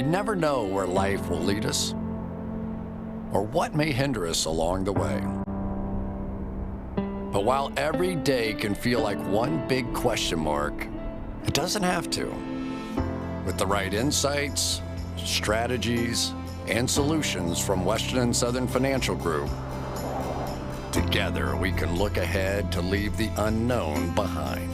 never know where life will lead us or what may hinder us along the way. But while every day can feel like one big question mark, it doesn't have to. With the right insights, strategies, and solutions from Western and Southern Financial Group, together we can look ahead to leave the unknown behind.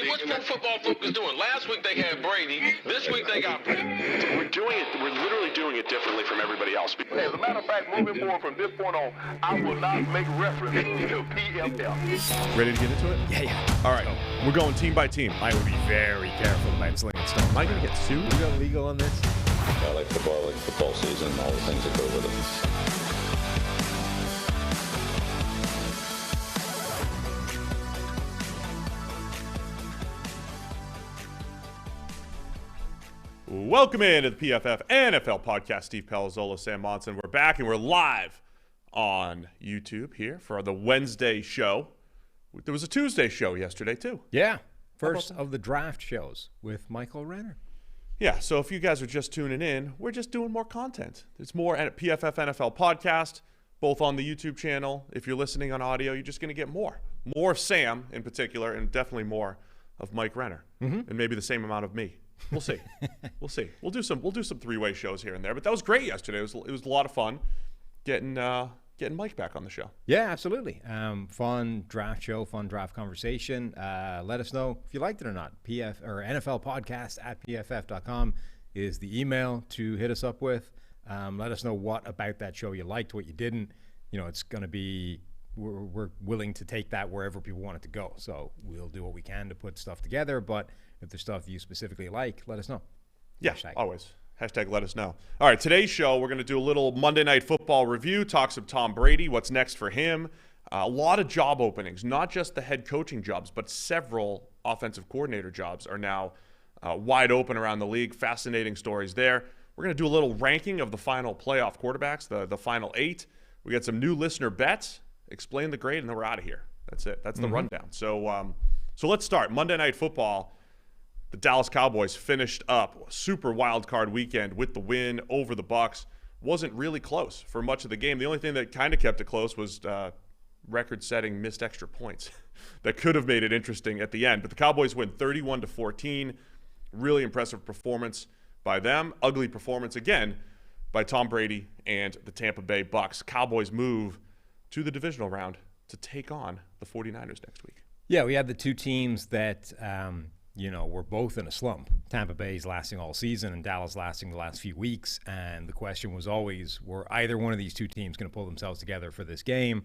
What's Pro Football Focus doing? Last week they had Brady. This week they got Brady. We're literally doing it differently from everybody else. As a matter of fact, moving forward from this point on, I will not make reference to PFF. Ready to get into it? Yeah. All right. We're going team by team. I would be very careful about slinging stuff. Am I going to get sued? We got legal on this? I like football season, and all the things that go with it. Welcome into the PFF NFL Podcast. Steve Palazzolo, Sam Monson. We're back and we're live on YouTube here for the Wednesday show. There was a Tuesday show yesterday too. Yeah. First of the draft shows with Michael Renner. Yeah, so if you guys are just tuning in, we're just doing more content. There's more at PFF NFL Podcast, both on the YouTube channel. If you're listening on audio, you're just going to get more. More of Sam in particular, and definitely more of Mike Renner. And maybe the same amount of me. We'll see. We'll see. We'll do some three-way shows here and there. But that was great yesterday. It was a lot of fun getting Mike back on the show. Yeah, absolutely. Fun draft show, fun draft conversation. Let us know if you liked it or not. NFL Podcast at PFF.com is the email to hit us up with. Let us know what about that show you liked, what you didn't. You know, it's going to be, we're willing to take that wherever people want it to go. So we'll do what we can to put stuff together. But if there's stuff you specifically like, let us know. Yeah, always. Hashtag let us know. All right, today's show, we're going to do a little Monday Night Football review, talk some Tom Brady, what's next for him. A lot of job openings, not just the head coaching jobs, but several offensive coordinator jobs are now wide open around the league. Fascinating stories there. We're going to do a little ranking of the final playoff quarterbacks, the final 8. We got some new listener bets, explain the grade, and then we're out of here. That's it. That's the rundown. So let's start. Monday Night Football. The Dallas Cowboys finished up a super wild card weekend with the win over the Bucs. Wasn't really close for much of the game. The only thing that kind of kept it close was record-setting missed extra points that could have made it interesting at the end. But the Cowboys win 31-14. Really impressive performance by them. Ugly performance again by Tom Brady and the Tampa Bay Bucs. Cowboys move to the divisional round to take on the 49ers next week. Yeah, we had the two teams that we're both in a slump. Tampa Bay's lasting all season and Dallas lasting the last few weeks. And the question was always, were either one of these two teams going to pull themselves together for this game,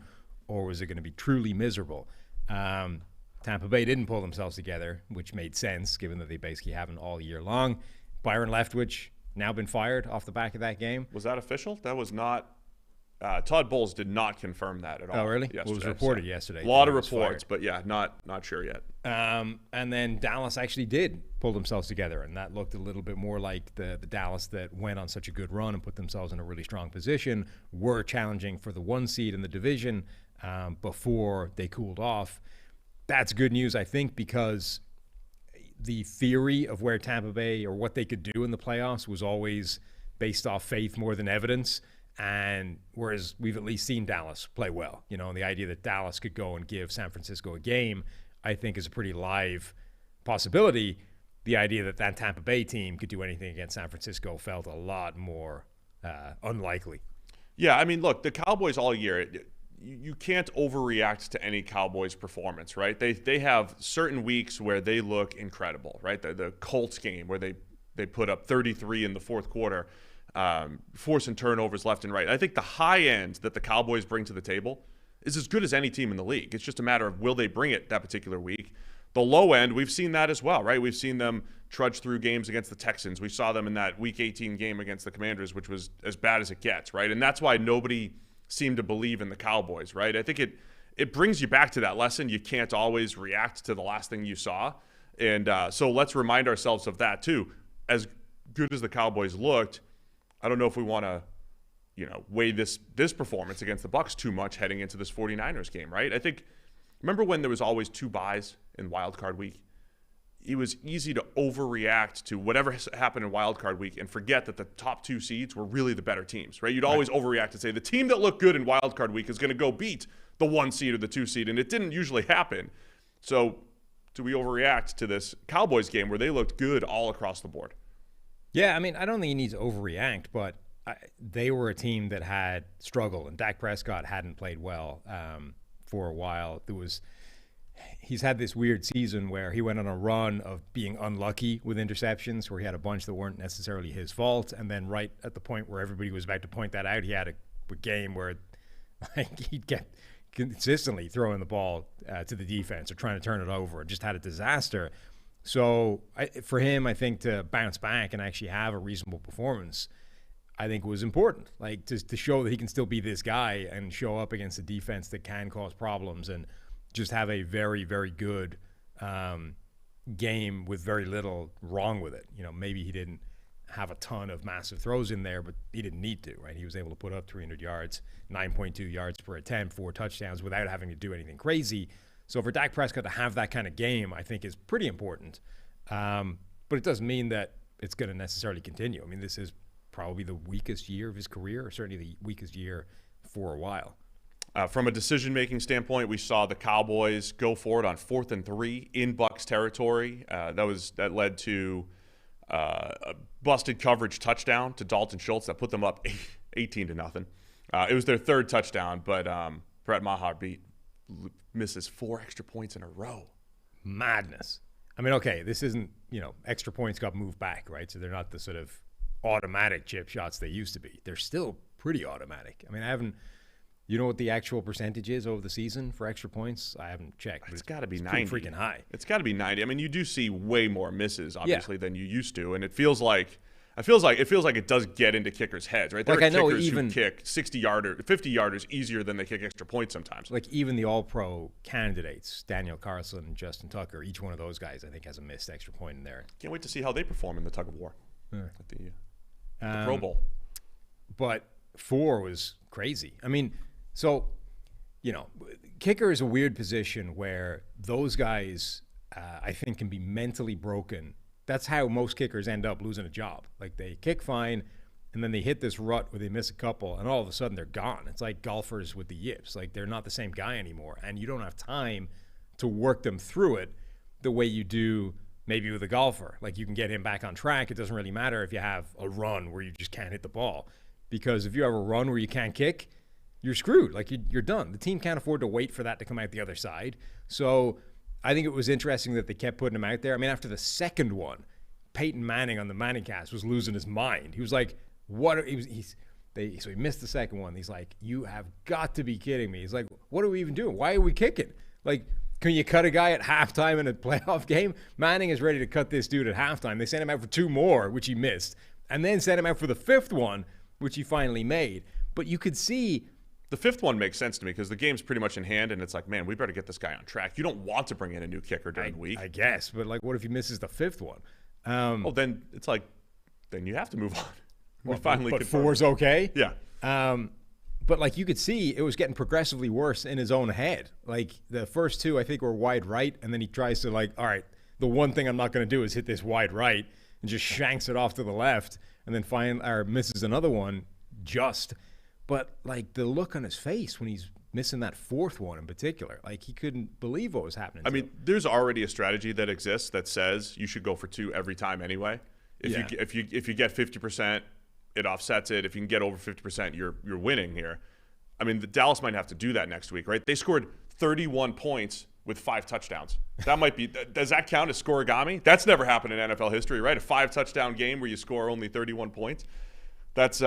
or was it going to be truly miserable? Tampa Bay didn't pull themselves together, which made sense given that they basically haven't all year long. Byron Leftwich now been fired off the back of that game. Was that official? That was not. Todd Bowles did not confirm that at all. Oh, really? Well, it was reported yesterday. A lot of reports, but yeah, not sure yet. And then Dallas actually did pull themselves together, and that looked a little bit more like the Dallas that went on such a good run and put themselves in a really strong position, were challenging for the 1 seed in the division before they cooled off. That's good news, I think, because the theory of where Tampa Bay or what they could do in the playoffs was always based off faith more than evidence. And whereas we've at least seen Dallas play well, and the idea that Dallas could go and give San Francisco a game, I think is a pretty live possibility. The idea that that Tampa Bay team could do anything against San Francisco felt a lot more unlikely. Yeah, I mean, look, the Cowboys all year, you can't overreact to any Cowboys performance, right? They have certain weeks where they look incredible, right? The Colts game where they put up 33 in the fourth quarter. Forcing turnovers left and right. I think the high end that the Cowboys bring to the table is as good as any team in the league. It's just a matter of will they bring it that particular week. The low end, we've seen that as well, right? We've seen them trudge through games against the Texans. We saw them in that Week 18 game against the Commanders, which was as bad as it gets, right? And that's why nobody seemed to believe in the Cowboys, right? I think it brings you back to that lesson. You can't always react to the last thing you saw. And so let's remind ourselves of that too. As good as the Cowboys looked, I don't know if we want to, weigh this performance against the Bucs too much heading into this 49ers game, right? I think, remember when there was always 2 buys in Wild Card Week? it was easy to overreact to whatever happened in Wild Card Week and forget that the top 2 seeds were really the better teams, right? You'd always overreact and say the team that looked good in Wild Card Week is going to go beat the 1 seed or the 2 seed, and it didn't usually happen. So do we overreact to this Cowboys game where they looked good all across the board? Yeah, I mean, I don't think he needs to overreact, but they were a team that had struggled, and Dak Prescott hadn't played well for a while. He's had this weird season where he went on a run of being unlucky with interceptions, where he had a bunch that weren't necessarily his fault, and then right at the point where everybody was about to point that out, he had a game where he'd get consistently throwing the ball to the defense or trying to turn it over. Just had a disaster. So for him, I think to bounce back and actually have a reasonable performance, I think was important. Like to show that he can still be this guy and show up against a defense that can cause problems and just have a very, very good game with very little wrong with it. Maybe he didn't have a ton of massive throws in there, but he didn't need to, right? He was able to put up 300 yards, 9.2 yards per attempt, 4 touchdowns without having to do anything crazy. So for Dak Prescott to have that kind of game, I think is pretty important. But it doesn't mean that it's going to necessarily continue. I mean, this is probably the weakest year of his career, or certainly the weakest year for a while. From a decision-making standpoint, we saw the Cowboys go for it on 4th and 3 in Bucs territory. That led to a busted coverage touchdown to Dalton Schultz that put them up 18-0. It was their 3rd touchdown, but Brett Maher misses 4 extra points in a row. Madness. I mean, okay, this isn't, extra points got moved back, right? So they're not the sort of automatic chip shots they used to be. They're still pretty automatic. I mean, you know what the actual percentage is over the season for extra points? I haven't checked. It's got to be 90. Freaking high. It's got to be 90. I mean, you do see way more misses, obviously, than you used to, and it feels like it does get into kickers' heads, right? There are kickers who kick 60-yarder, 50-yarders easier than they kick extra points sometimes. Like even the All-Pro candidates, Daniel Carlson and Justin Tucker, each one of those guys, I think, has a missed extra point in there. Can't wait to see how they perform in the tug of war at the Pro Bowl. But 4 was crazy. I mean, so, kicker is a weird position where those guys, I think, can be mentally broken. That's how most kickers end up losing a job. Like they kick fine, and then they hit this rut where they miss a couple, and all of a sudden they're gone. It's like golfers with the yips. Like they're not the same guy anymore, and you don't have time to work them through it the way you do maybe with a golfer. Like you can get him back on track. It doesn't really matter if you have a run where you just can't hit the ball, because if you have a run where you can't kick, you're screwed. Like you're done. The team can't afford to wait for that to come out the other side. So I think it was interesting that they kept putting him out there. I mean, after the second one, Peyton Manning on the Manningcast was losing his mind. He was like, "What?" So he missed the second one. He's like, "You have got to be kidding me." He's like, "What are we even doing? Why are we kicking? Like, can you cut a guy at halftime in a playoff game?" Manning is ready to cut this dude at halftime. They sent him out for 2 more, which he missed, and then sent him out for the 5th one, which he finally made. But you could see. The 5th one makes sense to me because the game's pretty much in hand, and it's like, man, we better get this guy on track. You don't want to bring in a new kicker during the week. I guess, but like, what if he misses the 5th one? Well, then it's like, then you have to move on. But 4's okay? Yeah. But like you could see, it was getting progressively worse in his own head. Like the first 2, I think, were wide right, and then he tries to all right, the one thing I'm not going to do is hit this wide right, and just shanks it off to the left, and then misses another one just. But, like, the look on his face when he's missing that 4th one in particular, like, he couldn't believe what was happening. I mean, there's already a strategy that exists that says you should go for 2 every time anyway. If you get 50%, it offsets it. If you can get over 50%, you're winning here. I mean, the Dallas might have to do that next week, right? They scored 31 points with 5 touchdowns. That might be – does that count as scoregami? That's never happened in NFL history, right? A 5-touchdown game where you score only 31 points. That's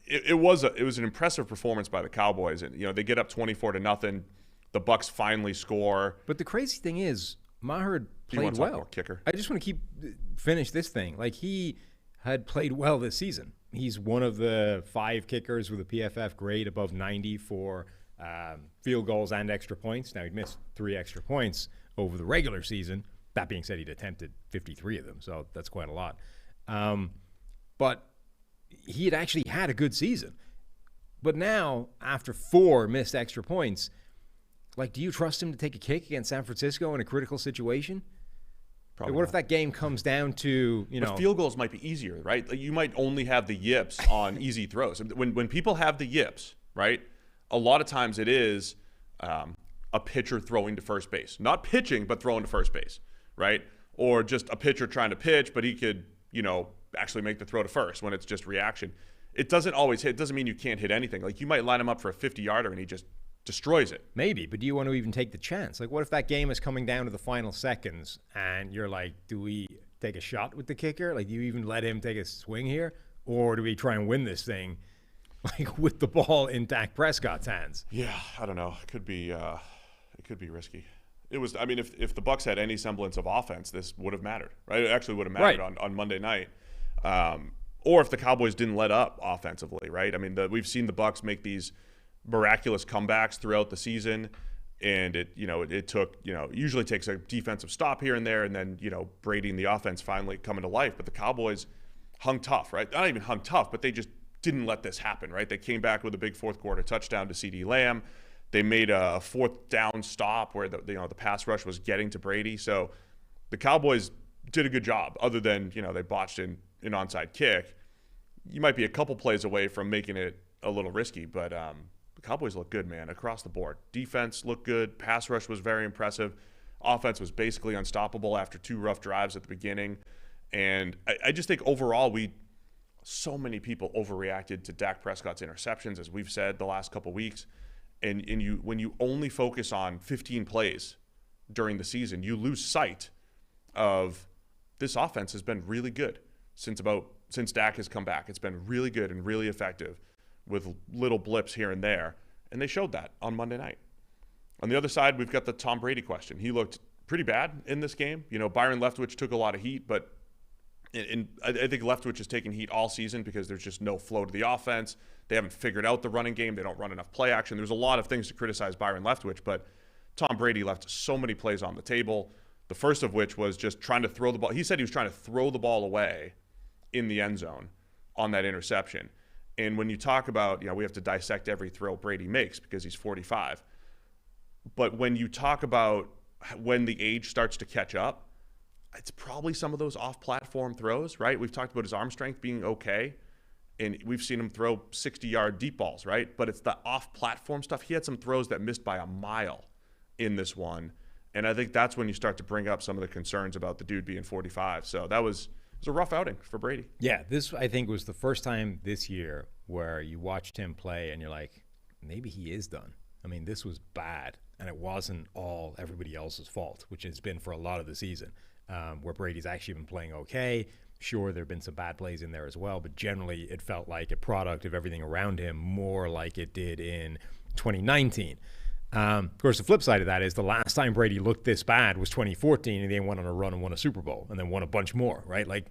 it was an impressive performance by the Cowboys, and they get up 24-0. The Bucs finally score. But the crazy thing is, Maher played well. Kicker. I just want to finish this thing. Like he had played well this season. He's one of the 5 kickers with a PFF grade above 90 for field goals and extra points. Now he missed 3 extra points over the regular season. That being said, he'd attempted 53 of them, so that's quite a lot. But he had actually had a good season. But now, after 4 missed extra points, like, do you trust him to take a kick against San Francisco in a critical situation? Probably What if not. that game comes down to, But field goals might be easier, right? Like, you might only have the yips on easy throws. When people have the yips, right, a lot of times it is a pitcher throwing to first base. Not pitching, but throwing to first base, right? Or just a pitcher trying to pitch, but he could, actually make the throw to first when it's just reaction. It doesn't always hit. It doesn't mean you can't hit anything. Like, you might line him up for a 50-yarder and he just destroys it. Maybe, but do you want to even take the chance? Like, what if that game is coming down to the final seconds and you're like, do we take a shot with the kicker? Like, do you even let him take a swing here? Or do we try and win this thing, like, with the ball in Dak Prescott's hands? Yeah, I don't know. It could be risky. It was. I mean, if the Bucs had any semblance of offense, this would have mattered, right? It actually would have mattered on Monday night. Or if the Cowboys didn't let up offensively, right? I mean, we've seen the Bucs make these miraculous comebacks throughout the season, and it took, usually takes a defensive stop here and there, and then, Brady and the offense finally coming to life. But the Cowboys hung tough, right? Not even hung tough, but they just didn't let this happen, right? They came back with a big fourth quarter touchdown to CeeDee Lamb. They made a fourth down stop where the pass rush was getting to Brady. So the Cowboys did a good job, other than, they botched an onside kick. You might be a couple plays away from making it a little risky, but the Cowboys look good, man, across the board. Defense looked good. Pass rush was very impressive. Offense was basically unstoppable after 2 rough drives at the beginning. And I just think overall so many people overreacted to Dak Prescott's interceptions, as we've said the last couple weeks. And when you only focus on 15 plays during the season, you lose sight of this offense has been really good since Dak has come back. It's been really good and really effective with little blips here and there. And they showed that on Monday night. On the other side, we've got the Tom Brady question. He looked pretty bad in this game. Byron Leftwich took a lot of heat, but I think Leftwich has taken heat all season because there's just no flow to the offense. They haven't figured out the running game. They don't run enough play action. There's a lot of things to criticize Byron Leftwich, but Tom Brady left so many plays on the table, the first of which was just trying to throw the ball. He said he was trying to throw the ball away in the end zone on that interception. And when you talk about, we have to dissect every throw Brady makes because he's 45. But when you talk about when the age starts to catch up, it's probably some of those off-platform throws, right? We've talked about his arm strength being okay, and we've seen him throw 60-yard deep balls, right? But it's the off-platform stuff. He had some throws that missed by a mile in this one, and I think that's when you start to bring up some of the concerns about the dude being 45. So it was a rough outing for Brady. Yeah, this, I think, was the first time this year where you watched him play and you're like, maybe he is done. I mean, this was bad, and it wasn't all everybody else's fault, which it's been for a lot of the season. Where Brady's actually been playing okay. Sure, there have been some bad plays in there as well, but generally it felt like a product of everything around him, more like it did in 2019. Of course, the flip side of that is the last time Brady looked this bad was 2014, and they went on a run and won a Super Bowl, and then won a bunch more, right? Like,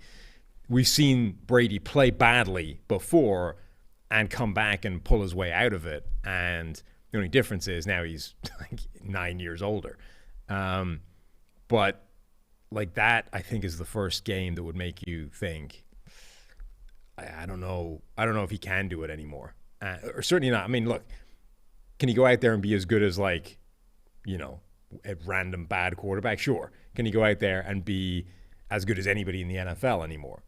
we've seen Brady play badly before and come back and pull his way out of it, and the only difference is now he's like 9 years older. But like, that, I think, is the first game that would make you think, I don't know if he can do it anymore. Or certainly not. I mean, look, can he go out there and be as good as, like, a random bad quarterback? Sure. Can he go out there and be as good as anybody in the NFL anymore?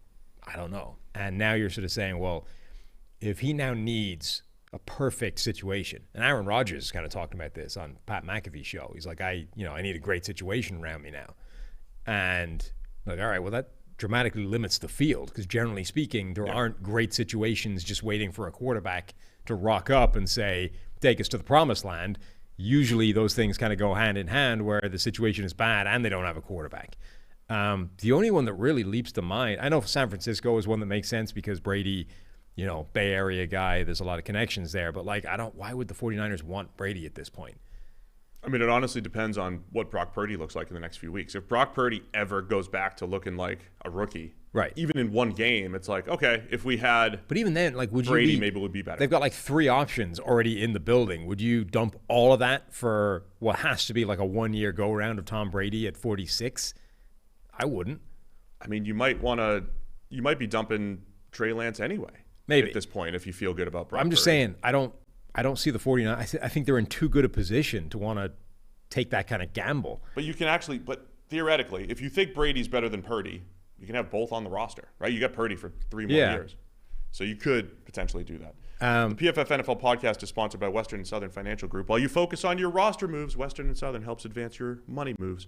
I don't know. And now you're sort of saying, well, if he now needs a perfect situation, and Aaron Rodgers is kind of talking about this on Pat McAfee's show. He's like, I need a great situation around me now. And like, all right, well, that dramatically limits the field because generally speaking, there aren't great situations just waiting for a quarterback to rock up and say, take us to the promised land. Usually those things kind of go hand in hand where the situation is bad and they don't have a quarterback. The only one that really leaps to mind, I know San Francisco is one that makes sense because Brady, Bay Area guy, there's a lot of connections there, but like, why would the 49ers want Brady at this point? I mean, it honestly depends on what Brock Purdy looks like in the next few weeks. If Brock Purdy ever goes back to looking like a rookie, right? Even in one game, it's like, okay, if we had, but even then, like, would Brady, you maybe it would be better. They've got like 3 options already in the building. Would you dump all of that for what has to be like a 1-year go round of Tom Brady at 46? I wouldn't. I mean, you might be dumping Trey Lance anyway. Maybe at this point, if you feel good about Brock I'm just Purdy. saying, I don't see the 49ers. I think they're in too good a position to want to take that kind of gamble. But you can actually, theoretically, if you think Brady's better than Purdy, you can have both on the roster, right? You got Purdy for 3 more years. So you could potentially do that. The PFF NFL podcast is sponsored by Western and Southern Financial Group. While you focus on your roster moves, Western and Southern helps advance your money moves.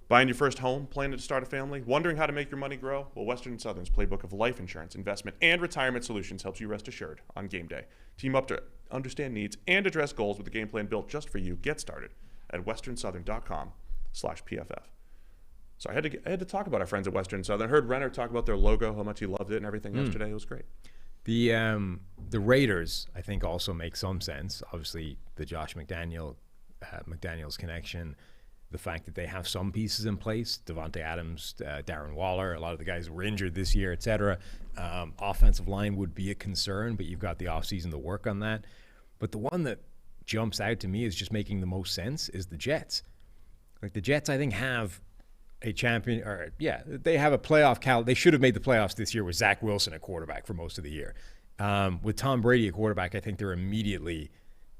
Buying your first home, planning to start a family, wondering how to make your money grow? Well, Western and Southern's playbook of life insurance, investment, and retirement solutions helps you rest assured on game day. Team up to understand needs and address goals with a game plan built just for you. Get started at westernsouthern.com/PFF. So I had to talk about our friends at Western and Southern. I heard Renner talk about their logo, how much he loved it and everything yesterday. It was great. The Raiders, I think, also make some sense. Obviously, the Josh McDaniels connection, the fact that they have some pieces in place, Devontae Adams, Darren Waller, a lot of the guys were injured this year, et cetera. Offensive line would be a concern, but you've got the offseason to work on that. But the one that jumps out to me is just making the most sense is the Jets. Like the Jets, I think, have a champion, they have a playoff they should have made the playoffs this year with Zach Wilson at quarterback for most of the year. With Tom Brady at quarterback, I think they're immediately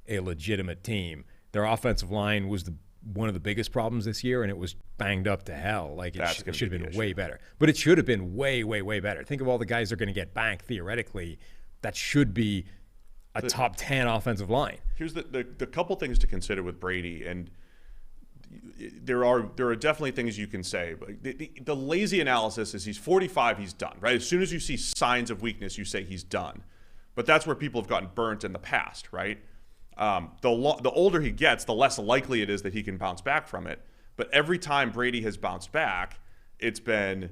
a legitimate team. Their offensive line was one of the biggest problems this year, and it was banged up to hell. Like it should have been way better. But it should have been way, way, way better. Think of all the guys they're going to get back theoretically. That should be a top 10 offensive line. Here's the couple things to consider with Brady, and there are definitely things you can say. But the lazy analysis is he's 45, he's done, right? As soon as you see signs of weakness, you say he's done. But that's where people have gotten burnt in the past, right? The older he gets, the less likely it is that he can bounce back from it. But every time Brady has bounced back, it's been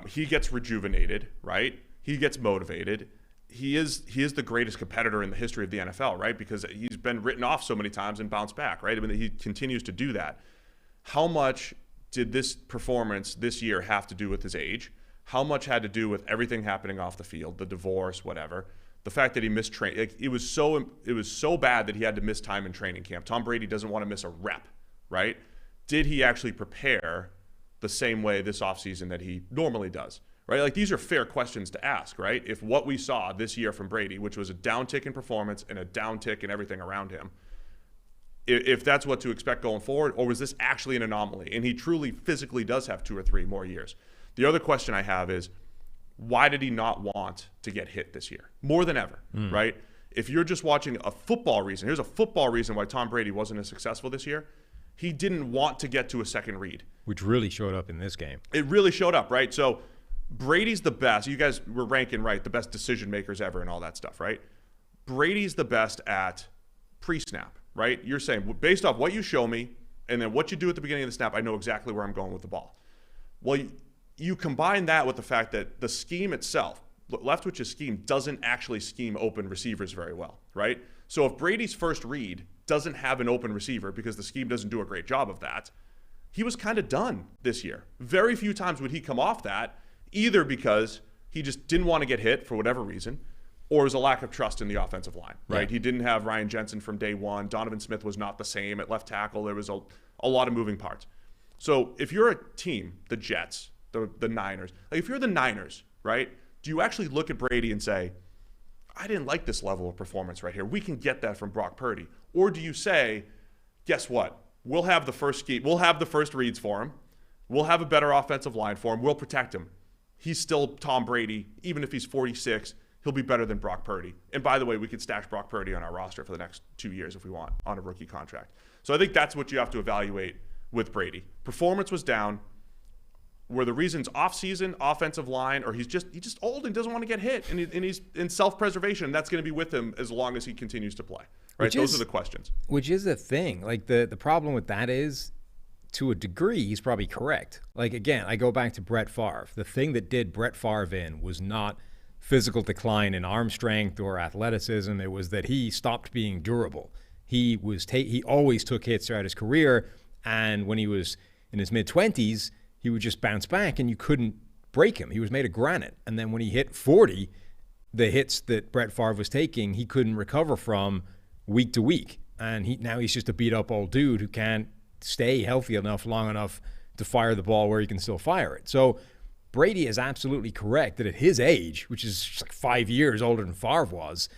he gets rejuvenated, right? He gets motivated. He is the greatest competitor in the history of the NFL, right? Because he's been written off so many times and bounced back, right? I mean, he continues to do that. How much did this performance this year have to do with his age? How much had to do with everything happening off the field, the divorce, whatever? The fact that he missed training, it was so bad that he had to miss time in training camp. Tom Brady doesn't want to miss a rep, right? Did he actually prepare the same way this offseason that he normally does? Right? Like, these are fair questions to ask, right? If what we saw this year from Brady, which was a downtick in performance and a downtick in everything around him, if that's what to expect going forward, or was this actually an anomaly? And he truly physically does have 2 or 3 more years. The other question I have is, why did he not want to get hit this year? More than ever, right? If you're just watching a football reason, here's a football reason why Tom Brady wasn't as successful this year. He didn't want to get to a second read. Which really showed up in this game. It really showed up, right? So Brady's the best. You guys were ranking, right, the best decision makers ever and all that stuff, right? Brady's the best at pre-snap, right? You're saying, based off what you show me and then what you do at the beginning of the snap, I know exactly where I'm going with the ball. Well, you combine that with the fact that the scheme itself, Leftwich's scheme, doesn't actually scheme open receivers very well, right? So if Brady's first read doesn't have an open receiver because the scheme doesn't do a great job of that, he was kind of done this year. Very few times would he come off that, either because he just didn't want to get hit for whatever reason, or it was a lack of trust in the offensive line, right? Yeah. He didn't have Ryan Jensen from day one. Donovan Smith was not the same at left tackle. There was a lot of moving parts. So if you're a team, the Jets, the Niners, like if you're the Niners, right, do you actually look at Brady and say, I didn't like this level of performance right here. We can get that from Brock Purdy. Or do you say, guess what? We'll have the first scheme. We'll have the first reads for him. We'll have a better offensive line for him. We'll protect him. He's still Tom Brady. Even if he's 46, he'll be better than Brock Purdy. And by the way, we could stash Brock Purdy on our roster for the next 2 years if we want on a rookie contract. So I think that's what you have to evaluate with Brady. Performance was down. Were the reasons off-season, offensive line, or he's just old and doesn't want to get hit, and he's in self-preservation. That's going to be with him as long as he continues to play. Right? Those are the questions. Which is the thing. Like the problem with that is, to a degree, he's probably correct. Like, again, I go back to Brett Favre. The thing that did Brett Favre in was not physical decline in arm strength or athleticism. It was that he stopped being durable. He always took hits throughout his career, and when he was in his mid-20s, he would just bounce back, and you couldn't break him. He was made of granite. And then when he hit 40, the hits that Brett Favre was taking, he couldn't recover from week to week. And now he's just a beat-up old dude who can't stay healthy enough long enough to fire the ball where he can still fire it. So Brady is absolutely correct that at his age, which is just like 5 years older than Favre was,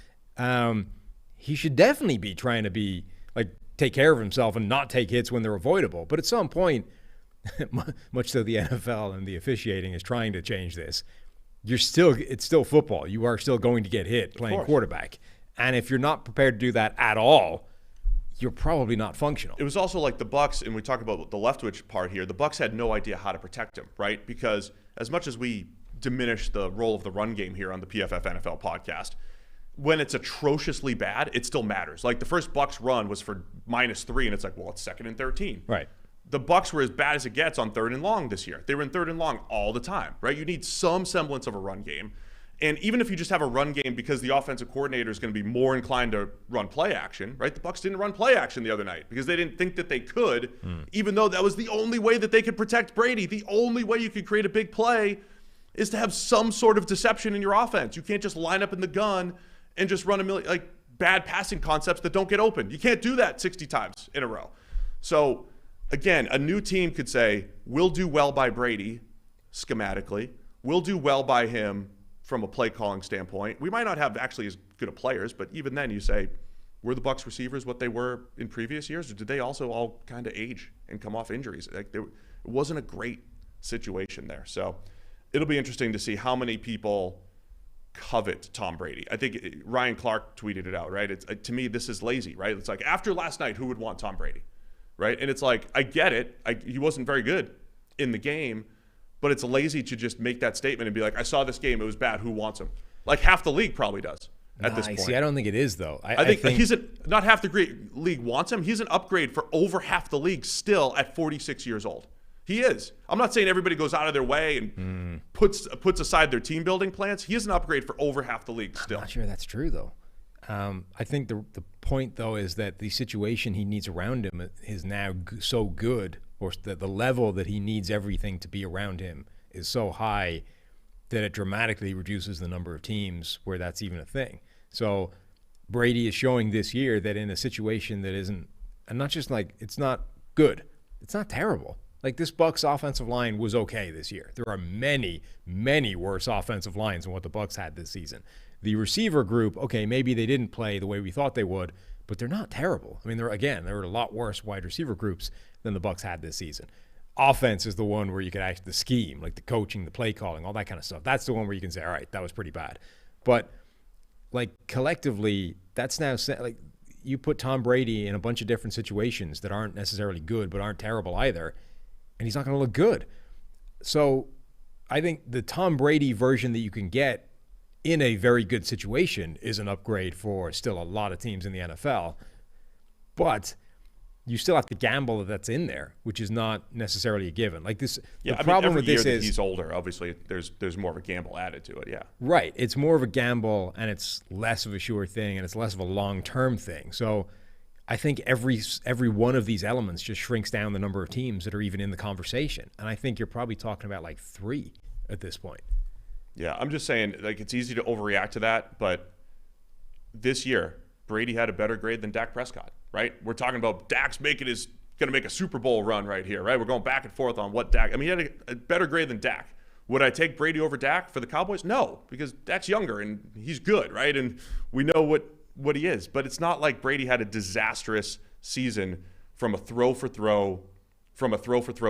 he should definitely be trying to take care of himself and not take hits when they're avoidable. But at some point, much so the NFL and the officiating is trying to change this, it's still football. You are still going to get hit playing quarterback. And if you're not prepared to do that at all, you're probably not functional. It was also like the Bucs, and we talk about the Leftwich part here, the Bucs had no idea how to protect him, right? Because as much as we diminish the role of the run game here on the PFF NFL podcast, when it's atrociously bad, it still matters. Like the first Bucs run was for -3, and it's like, well, it's 2nd and 13. Right. The Bucs were as bad as it gets on 3rd and long this year. They were in 3rd and long all the time, right? You need some semblance of a run game. And even if you just have a run game because the offensive coordinator is going to be more inclined to run play action, right? The Bucs didn't run play action the other night because they didn't think that they could, even though that was the only way that they could protect Brady. The only way you could create a big play is to have some sort of deception in your offense. You can't just line up in the gun and just run bad passing concepts that don't get open. You can't do that 60 times in a row. So again, a new team could say, we'll do well by Brady schematically. We'll do well by him from a play calling standpoint. We might not have actually as good of players, but even then you say, were the Bucs receivers what they were in previous years? Or did they also all kind of age and come off injuries? It wasn't a great situation there. So it'll be interesting to see how many people covet Tom Brady. I think Ryan Clark tweeted it out, right? To me, this is lazy, right? It's like, after last night, who would want Tom Brady, right? And it's like, I get it. He wasn't very good in the game, but it's lazy to just make that statement and be like, I saw this game, it was bad, who wants him? Like half the league probably does at this point. See, I don't think it is, though. I think he's not half the league wants him. He's an upgrade for over half the league still at 46 years old. He is. I'm not saying everybody goes out of their way and puts aside their team building plans. He is an upgrade for over half the league still. I'm not sure that's true, though. I think the point, though, is that the situation he needs around him is now so good, or the level that he needs everything to be around him is so high that it dramatically reduces the number of teams where that's even a thing. So Brady is showing this year that in a situation that isn't, and not just like, it's not good, it's not terrible. Like this Bucs offensive line was okay this year. There are many, many worse offensive lines than what the Bucs had this season. The receiver group, okay, maybe they didn't play the way we thought they would, but they're not terrible. I mean, there are a lot worse wide receiver groups than the Bucs had this season. Offense is the one where you could actually, the scheme, like the coaching, the play calling, all that kind of stuff. That's the one where you can say, all right, that was pretty bad. But like collectively, that's now like you put Tom Brady in a bunch of different situations that aren't necessarily good, but aren't terrible either, and he's not going to look good. So I think the Tom Brady version that you can get in a very good situation is an upgrade for still a lot of teams in the NFL. But you still have to gamble that that's in there, which is not necessarily a given. Like this, the problem with this is he's older. Obviously, there's more of a gamble added to it. Yeah, right. It's more of a gamble, and it's less of a sure thing, and it's less of a long-term thing. So I think every one of these elements just shrinks down the number of teams that are even in the conversation. And I think you're probably talking about like 3 at this point. Yeah, I'm just saying, like, it's easy to overreact to that, but this year, Brady had a better grade than Dak Prescott, right? We're talking about Dak's going to make a Super Bowl run right here, right? We're going back and forth on what Dak, I mean, he had a better grade than Dak. Would I take Brady over Dak for the Cowboys? No, because Dak's younger and he's good, right? And we know what he is, but it's not like Brady had a disastrous season from a throw for throw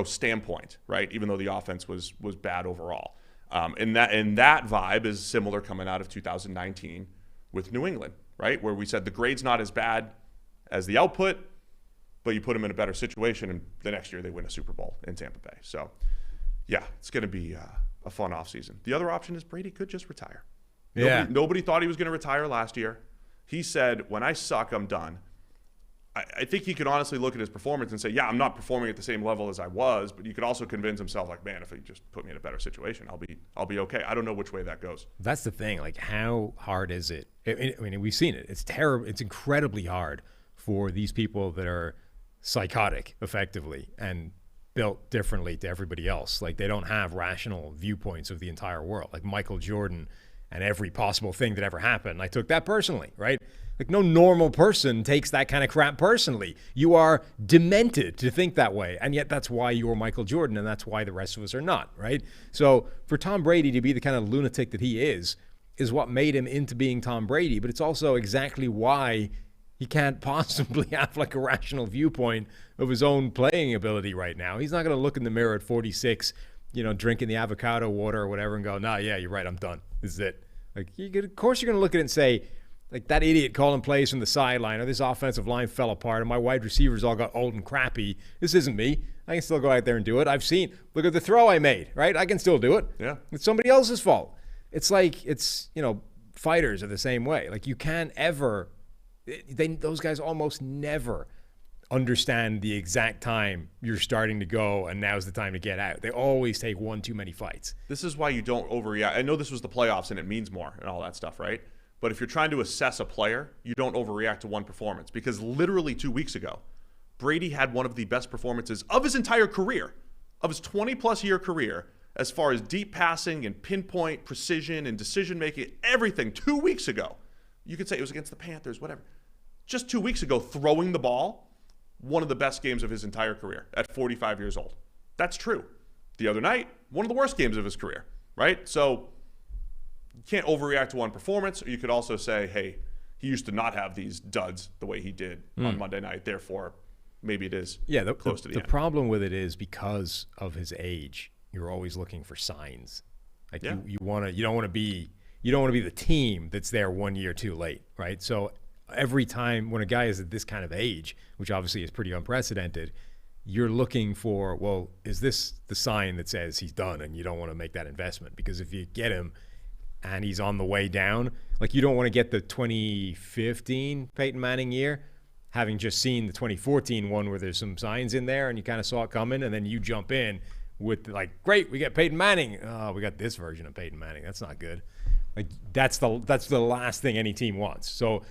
standpoint, right? Even though the offense was bad overall. And that vibe is similar coming out of 2019 with New England, right? Where we said the grade's not as bad as the output, but you put them in a better situation, and the next year they win a Super Bowl in Tampa Bay. So, yeah, it's going to be a fun offseason. The other option is Brady could just retire. Nobody thought he was going to retire last year. He said, when I suck, I'm done. I think he could honestly look at his performance and say, yeah, I'm not performing at the same level as I was, but you could also convince himself, like, man, if he just put me in a better situation, I'll be okay. I don't know which way that goes. That's the thing. Like, how hard is it? I mean, we've seen it. It's terrible. It's incredibly hard for these people that are psychotic, effectively, and built differently to everybody else. Like, they don't have rational viewpoints of the entire world. Like Michael Jordan and every possible thing that ever happened. I took that personally, right? Like, no normal person takes that kind of crap personally. You are demented to think that way, and yet that's why you're Michael Jordan, and that's why the rest of us are not, right? So for Tom Brady to be the kind of lunatic that he is what made him into being Tom Brady, but it's also exactly why He can't possibly have like a rational viewpoint of his own playing ability right now. He's not going to look in the mirror at 46, drinking the avocado water or whatever and go, nah, yeah, you're right, I'm done. This is it. Like, of course you're going to look at it and say, like, that idiot calling plays from the sideline, or this offensive line fell apart, and my wide receivers all got old and crappy. This isn't me. I can still go out there and do it. Look at the throw I made, right? I can still do it. Yeah. It's somebody else's fault. It's like, fighters are the same way. Like, you can't ever, those guys almost never understand the exact time you're starting to go and now's the time to get out. They always take one too many fights. This is why you don't overreact. I know this was the playoffs and it means more and all that stuff, right? But if you're trying to assess a player, you don't overreact to one performance, because literally 2 weeks ago, Brady had one of the best performances of his entire career, of his 20-plus year career, as far as deep passing and pinpoint precision and decision-making, everything 2 weeks ago. You could say it was against the Panthers, whatever. Just 2 weeks ago, throwing the ball, one of the best games of his entire career at 45 years old. That's true. The other night, one of the worst games of his career, right? So you can't overreact to one performance, or you could also say, hey, he used to not have these duds the way he did on Monday night, therefore maybe it is close to the end. The problem with it is because of his age, you're always looking for signs. Like you don't want to be the team that's there 1 year too late, right? So every time when a guy is at this kind of age, which obviously is pretty unprecedented, you're looking for, well, is this the sign that says he's done, and you don't want to make that investment? Because if you get him and he's on the way down, like, you don't want to get the 2015 Peyton Manning year, having just seen the 2014 one where there's some signs in there and you kind of saw it coming, and then you jump in with like, great, we got Peyton Manning. Oh, we got this version of Peyton Manning. That's not good. Like, that's the last thing any team wants. So,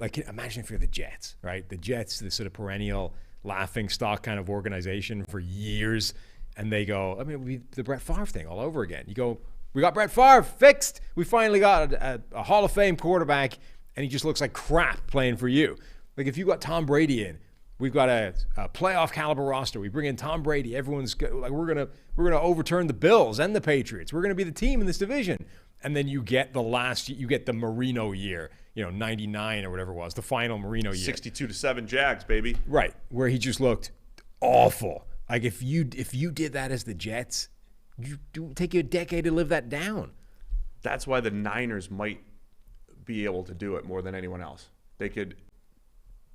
like, imagine if you're the Jets, right? The Jets, the sort of perennial laughing stock kind of organization for years, and they go, I mean, it would be the Brett Favre thing all over again. You go, we got Brett Favre fixed. We finally got a Hall of Fame quarterback, and he just looks like crap playing for you. Like, if you got Tom Brady in, we've got a playoff caliber roster. We bring in Tom Brady. Everyone's like, we're gonna overturn the Bills and the Patriots. We're gonna be the team in this division. And then you get the Marino year, 99 or whatever it was, the final Marino year. 62-7 Jags, baby. Right, where he just looked awful. Like, if you did that as the Jets, you take you a decade to live that down. That's why the Niners might be able to do it more than anyone else. They could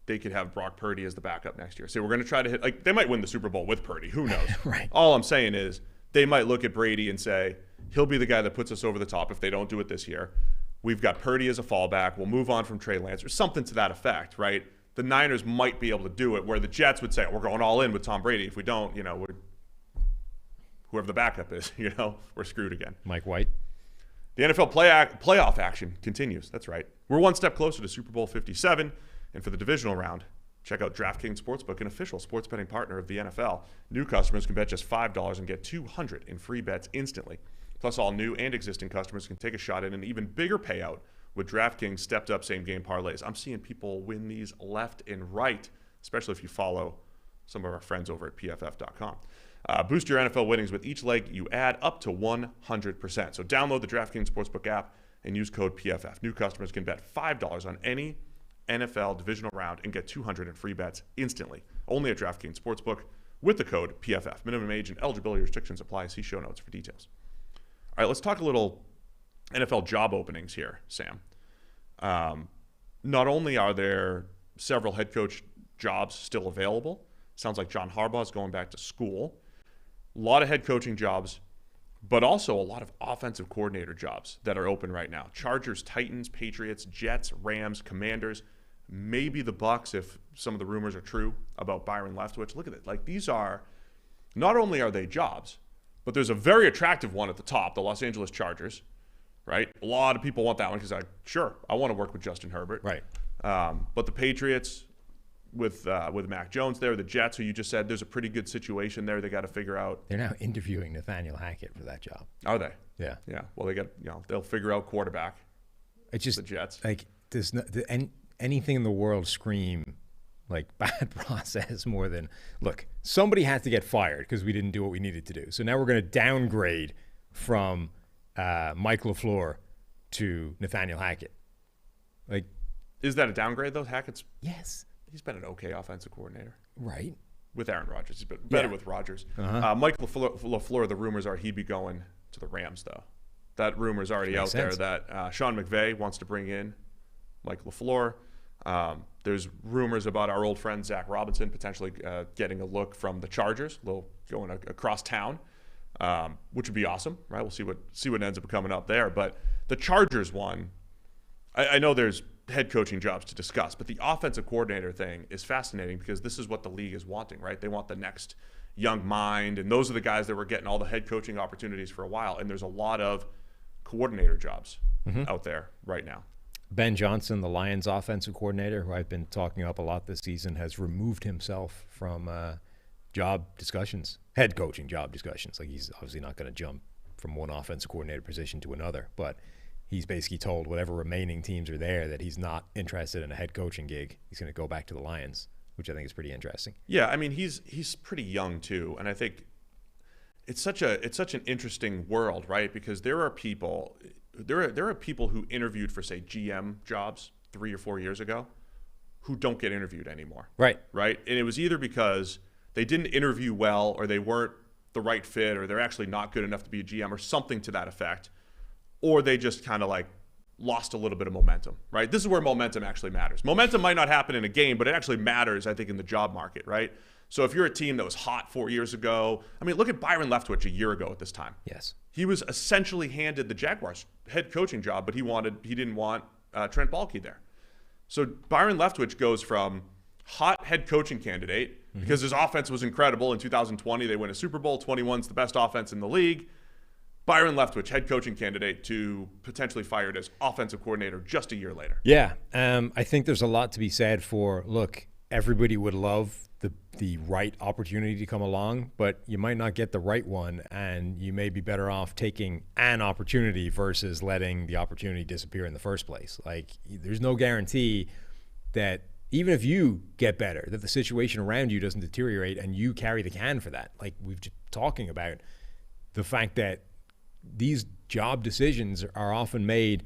have Brock Purdy as the backup next year. So we're going to try to hit, like, they might win the Super Bowl with Purdy. Who knows? Right. All I'm saying is they might look at Brady and say, he'll be the guy that puts us over the top if they don't do it this year. We've got Purdy as a fallback. We'll move on from Trey Lance or something to that effect, right? The Niners might be able to do it, where the Jets would say, we're going all in with Tom Brady. If we don't, whoever the backup is, we're screwed again. Mike White. The NFL playoff action continues. That's right. We're one step closer to Super Bowl 57. And for the divisional round, check out DraftKings Sportsbook, an official sports betting partner of the NFL. New customers can bet just $5 and get $200 in free bets instantly. Plus, all new and existing customers can take a shot at an even bigger payout with DraftKings stepped-up same-game parlays. I'm seeing people win these left and right, especially if you follow some of our friends over at PFF.com. Boost your NFL winnings with each leg you add up to 100%. So download the DraftKings Sportsbook app and use code PFF. New customers can bet $5 on any NFL divisional round and get $200 in free bets instantly. Only at DraftKings Sportsbook with the code PFF. Minimum age and eligibility restrictions apply. See show notes for details. All right, let's talk a little NFL job openings here, Sam. Not only are there several head coach jobs still available, sounds like John Harbaugh is going back to school. A lot of head coaching jobs, but also a lot of offensive coordinator jobs that are open right now. Chargers, Titans, Patriots, Jets, Rams, Commanders, maybe the Bucs if some of the rumors are true about Byron Leftwich. Look at it. Like, these are, not only are they jobs, but there's a very attractive one at the top, the Los Angeles Chargers, right? A lot of people want that one because, I want to work with Justin Herbert. Right. But the Patriots with Mac Jones there, the Jets, who you just said there's a pretty good situation there. They got to figure out. They're now interviewing Nathaniel Hackett for that job. Are they? Yeah. Yeah. Well, they got, they'll figure out quarterback. It's just the Jets. Like, does anything in the world scream like bad process more than, look, somebody has to get fired because we didn't do what we needed to do. So now we're going to downgrade from Mike LaFleur to Nathaniel Hackett. Like, Is that a downgrade, though? Hackett's Yes. He's been an okay offensive coordinator. Right. With Aaron Rodgers. He's been better with Rodgers. Mike LaFleur, the rumors are he'd be going to the Rams, though. That rumor's already out there that Sean McVay wants to bring in Mike LaFleur. There's rumors about our old friend Zach Robinson potentially getting a look from the Chargers, going across town, which would be awesome, right? We'll see what ends up coming up there. But the Chargers one, I know there's head coaching jobs to discuss, but the offensive coordinator thing is fascinating because this is what the league is wanting, right? They want the next young mind, and those are the guys that were getting all the head coaching opportunities for a while, and there's a lot of coordinator jobs out there right now. Ben Johnson, the Lions offensive coordinator, who I've been talking up a lot this season, has removed himself from job discussions, head coaching job discussions. Like, he's obviously not going to jump from one offensive coordinator position to another, but he's basically told whatever remaining teams are there that he's not interested in a head coaching gig. He's going to go back to the Lions, which I think is pretty interesting. Yeah, I mean, he's pretty young too, and I think it's such an interesting world, right? Because there are people who interviewed for, say, GM jobs 3 or 4 years ago who don't get interviewed anymore. Right. And it was either because they didn't interview well, or they weren't the right fit, or they're actually not good enough to be a GM, or something to that effect, or they just kind of like lost a little bit of momentum, right? This is where momentum actually matters. Momentum might not happen in a game, but it actually matters, I think, in the job market, right? So if you're a team that was hot 4 years ago, I mean, look at Byron Leftwich a year ago at this time. Yes. He was essentially handed the Jaguars head coaching job, but he didn't want Trent Baalke there. So Byron Leftwich goes from hot head coaching candidate because his offense was incredible. In 2020, they win a Super Bowl. 21's the best offense in the league. Byron Leftwich, head coaching candidate, to potentially fired as offensive coordinator just a year later. Yeah, I think there's a lot to be said for, look, everybody would love the right opportunity to come along, but you might not get the right one, and you may be better off taking an opportunity versus letting the opportunity disappear in the first place. Like, there's no guarantee that even if you get better, that the situation around you doesn't deteriorate and you carry the can for that. Like, we've just talking about the fact that these job decisions are often made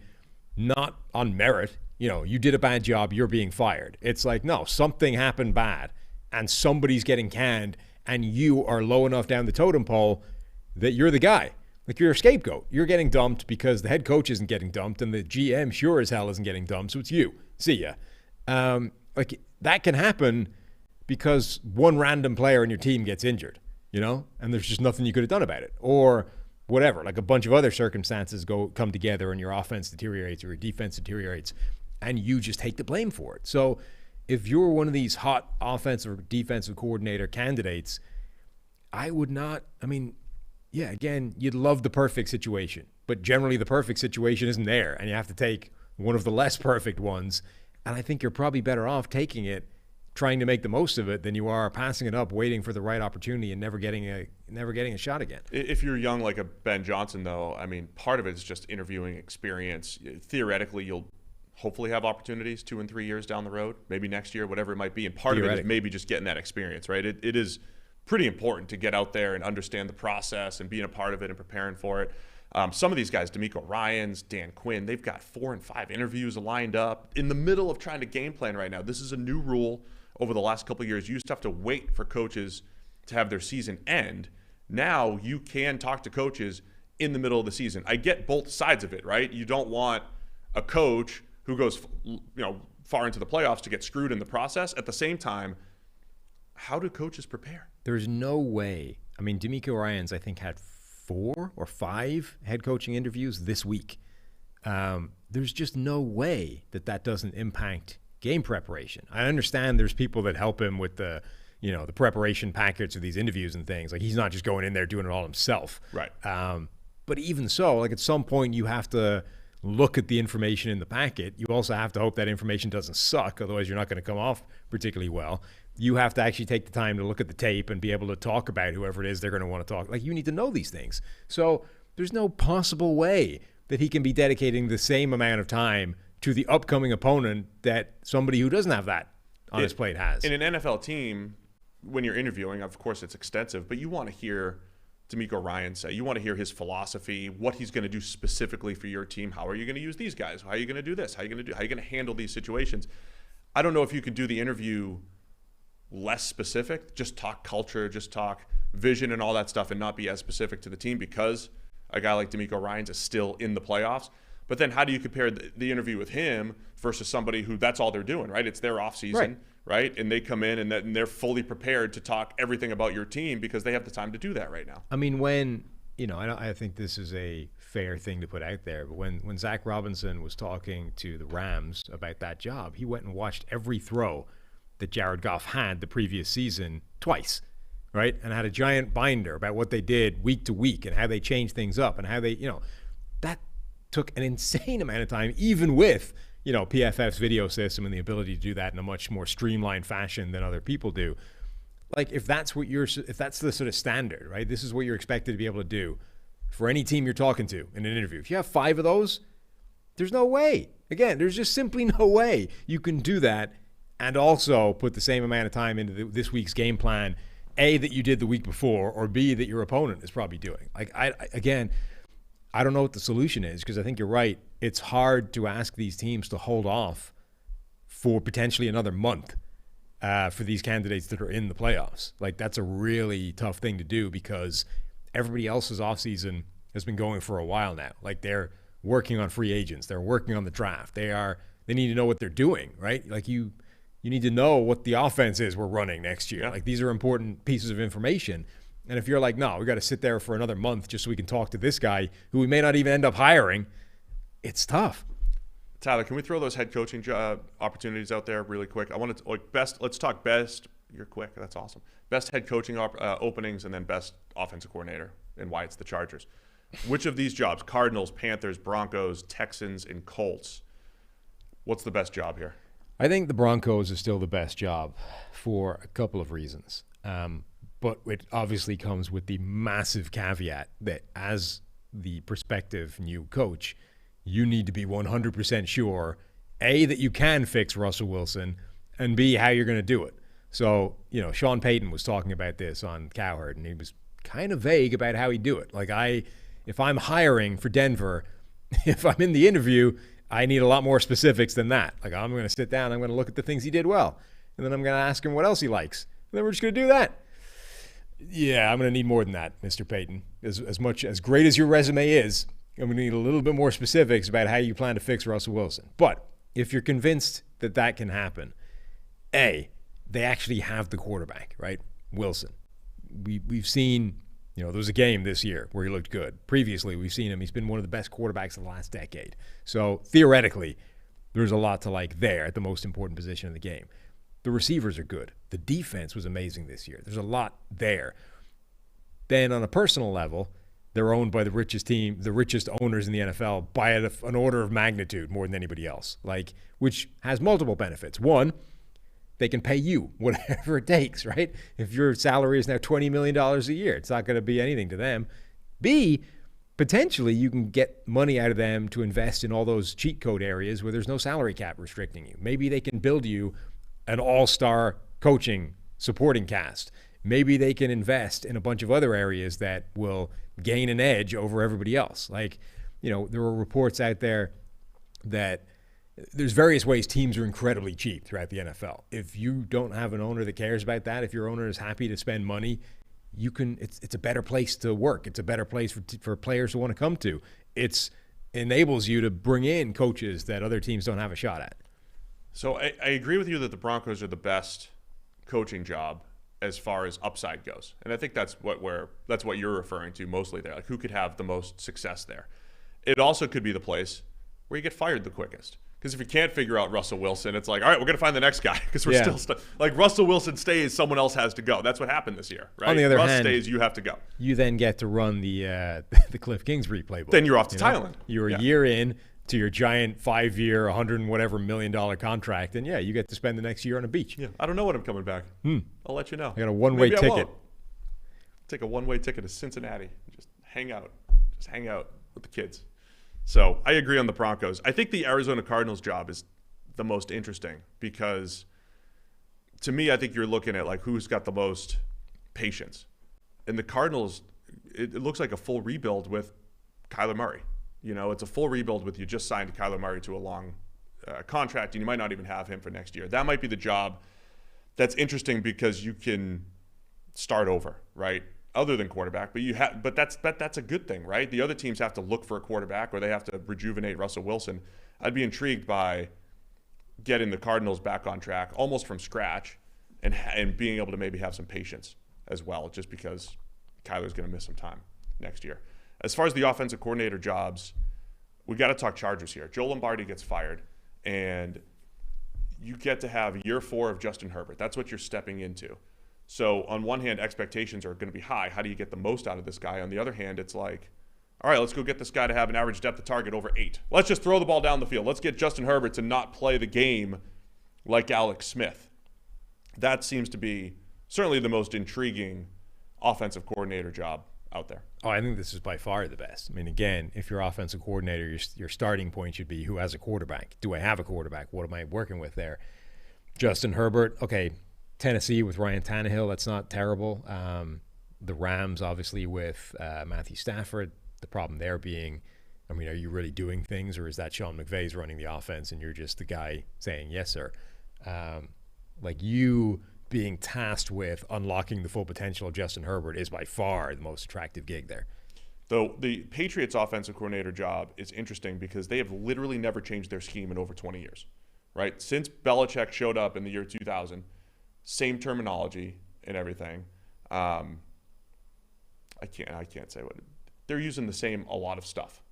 not on merit. You know, you did a bad job, you're being fired. It's like, no, something happened bad and somebody's getting canned, and you are low enough down the totem pole that you're the guy. Like, you're a scapegoat. You're getting dumped because the head coach isn't getting dumped, and the GM sure as hell isn't getting dumped, so it's you. See ya. Like, that can happen because one random player in your team gets injured, you know, and there's just nothing you could have done about it. Or whatever, like a bunch of other circumstances come together and your offense deteriorates or your defense deteriorates, and you just take the blame for it. So if you're one of these hot offensive or defensive coordinator candidates, I would not, I mean, yeah, again, you'd love the perfect situation, but generally the perfect situation isn't there, and you have to take one of the less perfect ones, and I think you're probably better off taking it, trying to make the most of it, than you are passing it up, waiting for the right opportunity and never getting a shot again. If you're young like a Ben Johnson, though, I mean, part of it is just interviewing experience. Theoretically, you'll hopefully have opportunities 2 and 3 years down the road, maybe next year, whatever it might be. And part of it is maybe just getting that experience, right? It is pretty important to get out there and understand the process and being a part of it and preparing for it. Some of these guys, D'Amico Ryans, Dan Quinn, they've got 4 and 5 interviews lined up in the middle of trying to game plan right now. This is a new rule over the last couple of years. You used to have to wait for coaches to have their season end. Now you can talk to coaches in the middle of the season. I get both sides of it, right? You don't want a coach who goes, far into the playoffs to get screwed in the process. At the same time, how do coaches prepare? There's no way. I mean, D'Amico Ryans, I think, had 4 or 5 head coaching interviews this week. There's just no way that doesn't impact game preparation. I understand there's people that help him with the preparation packets of these interviews and things. Like, he's not just going in there doing it all himself. Right. But even so, like, at some point you have to look at the information in the packet. You also have to hope that information doesn't suck, otherwise you're not going to come off particularly well. You have to actually take the time to look at the tape and be able to talk about whoever it is they're going to want to talk. Like, you need to know these things. So there's no possible way that he can be dedicating the same amount of time to the upcoming opponent that somebody who doesn't have that on his plate has. In an NFL team, when you're interviewing, of course it's extensive, but you want to hear DeMeco Ryans say. You want to hear his philosophy, what he's going to do specifically for your team. How are you going to use these guys? How are you going to do this? How are you going to handle these situations? I don't know if you could do the interview less specific, just talk culture, just talk vision and all that stuff, and not be as specific to the team because a guy like DeMeco Ryans is still in the playoffs. But then how do you compare the interview with him versus somebody who that's all they're doing, right? It's their offseason, right? And they come in and they're fully prepared to talk everything about your team because they have the time to do that right now. I mean, when, I think this is a fair thing to put out there, but when Zach Robinson was talking to the Rams about that job, he went and watched every throw that Jared Goff had the previous season twice, right? And had a giant binder about what they did week to week and how they changed things up and how they, that took an insane amount of time, even with, PFF's video system and the ability to do that in a much more streamlined fashion than other people do. Like, if that's the sort of standard, right? This is what you're expected to be able to do for any team you're talking to in an interview. If you have 5 of those, there's no way. Again, there's just simply no way you can do that and also put the same amount of time into this week's game plan, A, that you did the week before, or B, that your opponent is probably doing. Like, I don't know what the solution is, because I think you're right. It's hard to ask these teams to hold off for potentially another month for these candidates that are in the playoffs. Like, that's a really tough thing to do because everybody else's offseason has been going for a while now. Like, they're working on free agents. They're working on the draft. They need to know what they're doing, right? Like, you need to know what the offense is we're running next year. Yeah. Like, these are important pieces of information. And if you're like, no, we got to sit there for another month just so we can talk to this guy who we may not even end up hiring, it's tough. Tyler, can we throw those head coaching opportunities out there really quick? I want to let's talk best. You're quick. That's awesome. Best head coaching openings and then best offensive coordinator and why it's the Chargers. Which of these jobs, Cardinals, Panthers, Broncos, Texans, and Colts, what's the best job here? I think the Broncos is still the best job for a couple of reasons. But it obviously comes with the massive caveat that as the prospective new coach, you need to be 100% sure, A, that you can fix Russell Wilson, and B, how you're going to do it. So, Sean Payton was talking about this on Cowherd, and he was kind of vague about how he'd do it. Like, if I'm hiring for Denver, if I'm in the interview, I need a lot more specifics than that. Like, I'm going to sit down, I'm going to look at the things he did well, and then I'm going to ask him what else he likes. And then we're just going to do that. Yeah, I'm going to need more than that, Mr. Payton. As great as your resume is, I'm going to need a little bit more specifics about how you plan to fix Russell Wilson. But if you're convinced that that can happen, A, they actually have the quarterback, right? Wilson. We've seen, there was a game this year where he looked good. Previously, we've seen him. He's been one of the best quarterbacks of the last decade. So theoretically, there's a lot to like there at the most important position in the game. The receivers are good. The defense was amazing this year. There's a lot there. Then on a personal level, they're owned by the richest owners in the NFL by an order of magnitude more than anybody else, which has multiple benefits. One, they can pay you whatever it takes, right? If your salary is now $20 million a year, it's not going to be anything to them. B, potentially you can get money out of them to invest in all those cheat code areas where there's no salary cap restricting you. Maybe they can build you an all-star coaching supporting cast. Maybe they can invest in a bunch of other areas that will gain an edge over everybody else. There were reports out there that there's various ways teams are incredibly cheap throughout the NFL. If you don't have an owner that cares about that, if your owner is happy to spend money, it's a better place to work. It's a better place for players to want to come to. It enables you to bring in coaches that other teams don't have a shot at. So I agree with you that the Broncos are the best coaching job as far as upside goes. And I think that's what you're referring to mostly there. Like, who could have the most success there? It also could be the place where you get fired the quickest. Because if you can't figure out Russell Wilson, it's like, all right, we're going to find the next guy because we're still stuck. Like, Russell Wilson stays, someone else has to go. That's what happened this year, right? On the other Russ hand, stays, you have to go. You then get to run the Cliff Kingsbury playbook. Then you're off to Thailand. You're a year in to your giant 5-year, $100 and whatever million contract, and you get to spend the next year on a beach. Yeah, I don't know when I'm coming back. I'll let you know. I got a one-way ticket. Take a one-way ticket to Cincinnati. Just hang out with the kids. So I agree on the Broncos. I think the Arizona Cardinals job is the most interesting because, to me, I think you're looking at who's got the most patience, and the Cardinals. it looks like a full rebuild with Kyler Murray. You know, it's a full rebuild with you just signed Kyler Murray to a long contract, and you might not even have him for next year. That might be the job that's interesting because you can start over, right? Other than quarterback, but that's a good thing, right? The other teams have to look for a quarterback, or they have to rejuvenate Russell Wilson. I'd be intrigued by getting the Cardinals back on track almost from scratch, and being able to maybe have some patience as well, just because Kyler's going to miss some time next year. As far as the offensive coordinator jobs, we got to talk Chargers here. Joe Lombardi gets fired, and you get to have year 4 of Justin Herbert. That's what you're stepping into. So on one hand, expectations are going to be high. How do you get the most out of this guy? On the other hand, it's like, all right, let's go get this guy to have an average depth of target over 8. Let's just throw the ball down the field. Let's get Justin Herbert to not play the game like Alex Smith. That seems to be certainly the most intriguing offensive coordinator job out there. Oh, I think this is by far the best. I mean, again, if you're offensive coordinator, your starting point should be who has a quarterback. Do I have a quarterback? What am I working with there? Justin Herbert, okay, Tennessee with Ryan Tannehill, that's not terrible. The Rams, obviously, with Matthew Stafford. The problem there being, I mean, are you really doing things, or is that Sean McVay's running the offense and you're just the guy saying, yes, sir? Like, you being tasked with unlocking the full potential of Justin Herbert is by far the most attractive gig there. Though the Patriots offensive coordinator job is interesting because they have literally never changed their scheme in over 20 years, right? Since Belichick showed up in the year 2000, same terminology and everything. I can't say what they're using. A lot of stuff.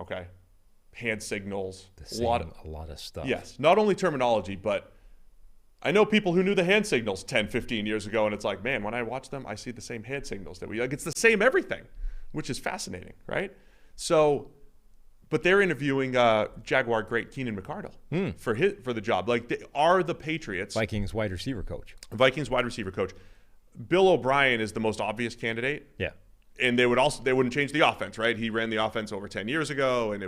Okay, hand signals, a lot of stuff. Yes, not only terminology, but I know people who knew the hand signals 10, 15 years ago, and it's like, man, when I watch them, I see the same hand signals that we like. It's the same everything, which is fascinating, right? So, but they're interviewing Jaguar great Keenan McCardle for the job. Like, they are the Patriots. Vikings wide receiver coach. Bill O'Brien is the most obvious candidate. Yeah. And they wouldn't change the offense, right? He ran the offense over 10 years ago, and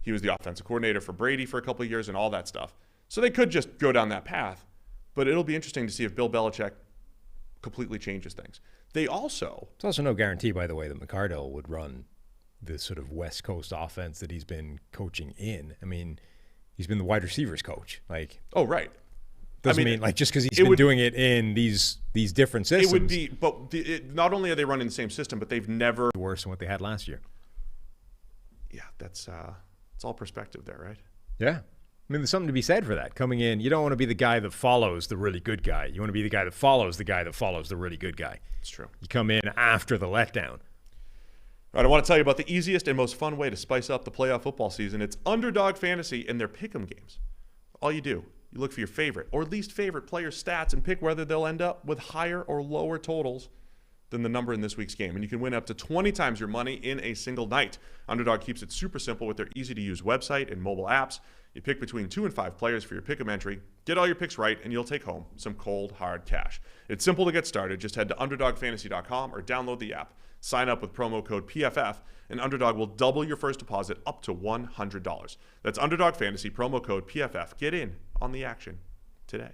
he was the offensive coordinator for Brady for a couple of years and all that stuff. So they could just go down that path. But it'll be interesting to see if Bill Belichick completely changes things. It's also no guarantee, by the way, that McCardle would run this sort of West Coast offense that he's been coaching in. I mean, he's been the wide receivers coach. Like, oh, right. Doesn't mean like just because he's been doing it in these different systems. It would be, but not only are they running the same system, but they've never worse than what they had last year. Yeah, it's all perspective there, right? Yeah. I mean, there's something to be said for that. Coming in, you don't want to be the guy that follows the really good guy. You want to be the guy that follows the really good guy. It's true. You come in after the letdown. All right, I want to tell you about the easiest and most fun way to spice up the playoff football season. It's Underdog Fantasy and their pick'em games. All you do, you look for your favorite or least favorite players' stats and pick whether they'll end up with higher or lower totals than the number in this week's game. And you can win up to 20 times your money in a single night. Underdog keeps it super simple with their easy-to-use website and mobile apps. You pick between 2 and 5 players for your pick'em entry, get all your picks right, and you'll take home some cold, hard cash. It's simple to get started. Just head to UnderdogFantasy.com or download the app. Sign up with promo code PFF, and Underdog will double your first deposit up to $100. That's Underdog Fantasy, promo code PFF. Get in on the action today.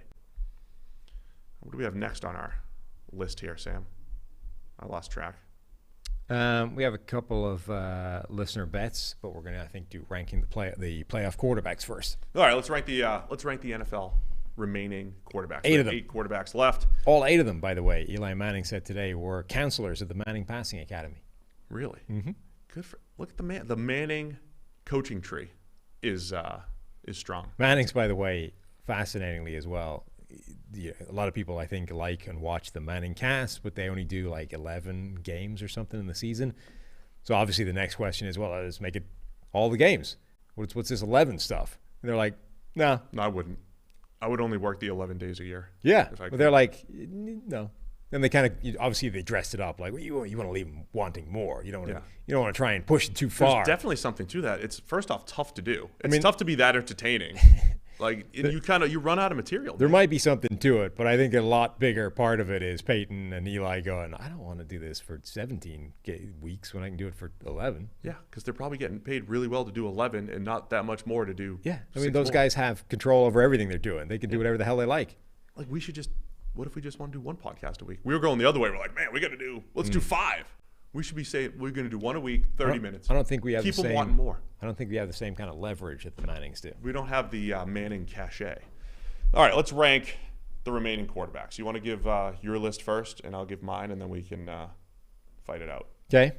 What do we have next on our list here, Sam? I lost track. We have a couple of listener bets, but we're gonna, I think, do ranking the playoff quarterbacks first. All right, let's rank the NFL remaining quarterbacks. 8 of them. 8 quarterbacks left. All 8 of them, by the way, Eli Manning said today, were counselors at the Manning Passing Academy. Really? Mm-hmm. Good for. Look at the Manning coaching tree is strong. Manning's, by the way, fascinatingly as well. A lot of people, I think, like and watch the Manning cast, but they only do like 11 games or something in the season. So obviously the next question is, well, let's make it all the games. What's this 11 stuff? And they're like, nah. No, I wouldn't. I would only work the 11 days a year. Yeah, but they're like, no. And they kind of, obviously they dressed it up like, well, you want to leave them wanting more. You don't want to try and push it too far. There's definitely something to that. It's first off tough to do. It's tough to be that entertaining. Like, you run out of material. There might be something to it, but I think a lot bigger part of it is Peyton and Eli going, I don't want to do this for 17 weeks when I can do it for 11. Yeah, because they're probably getting paid really well to do 11 and not that much more to do. Yeah, I mean, those guys have control over everything they're doing. They can do whatever the hell they like. Like, what if we just want to do 1 podcast a week? We were going the other way. We're like, man, let's do 5. We should be saying we're going to do one a week, 30 minutes. I don't think we have Keep the them same. wanting more. I don't think we have the same kind of leverage that the Mannings do. We don't have the Manning cachet. All right, let's rank the remaining quarterbacks. You want to give your list first, and I'll give mine, and then we can fight it out. Okay.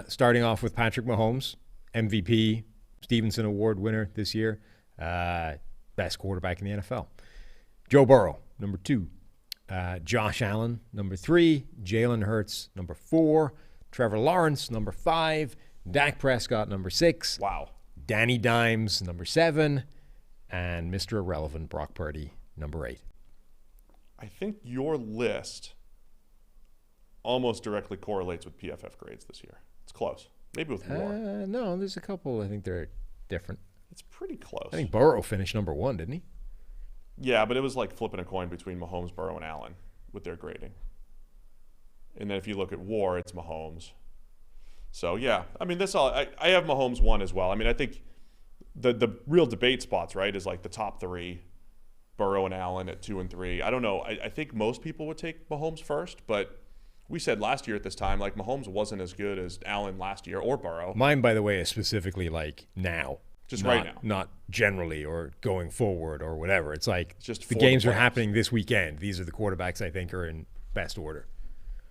Starting off with Patrick Mahomes, MVP, Stevenson Award winner this year, best quarterback in the NFL. Joe Burrow, number 2. Josh Allen, number 3. Jalen Hurts, number 4. Trevor Lawrence, number 5. Dak Prescott, number 6. Wow. Danny Dimes, number 7. And Mr. Irrelevant, Brock Purdy, number 8. I think your list almost directly correlates with PFF grades this year. It's close. Maybe with more. No, there's a couple. I think they're different. It's pretty close. I think Burrow finished number 1, didn't he? Yeah, but it was like flipping a coin between Mahomes, Burrow, and Allen with their grading. And then if you look at WAR, it's Mahomes. So, yeah. I mean, I have Mahomes 1 as well. I mean, I think the real debate spots, right, is like the top 3, Burrow and Allen at 2 and 3. I don't know. I think most people would take Mahomes first, but we said last year at this time, like, Mahomes wasn't as good as Allen last year or Burrow. Mine, by the way, is specifically like now. Just right now. Not generally or going forward or whatever. It's like It's just the for games the are playoffs. happening this weekend. These are the quarterbacks I think are in best order.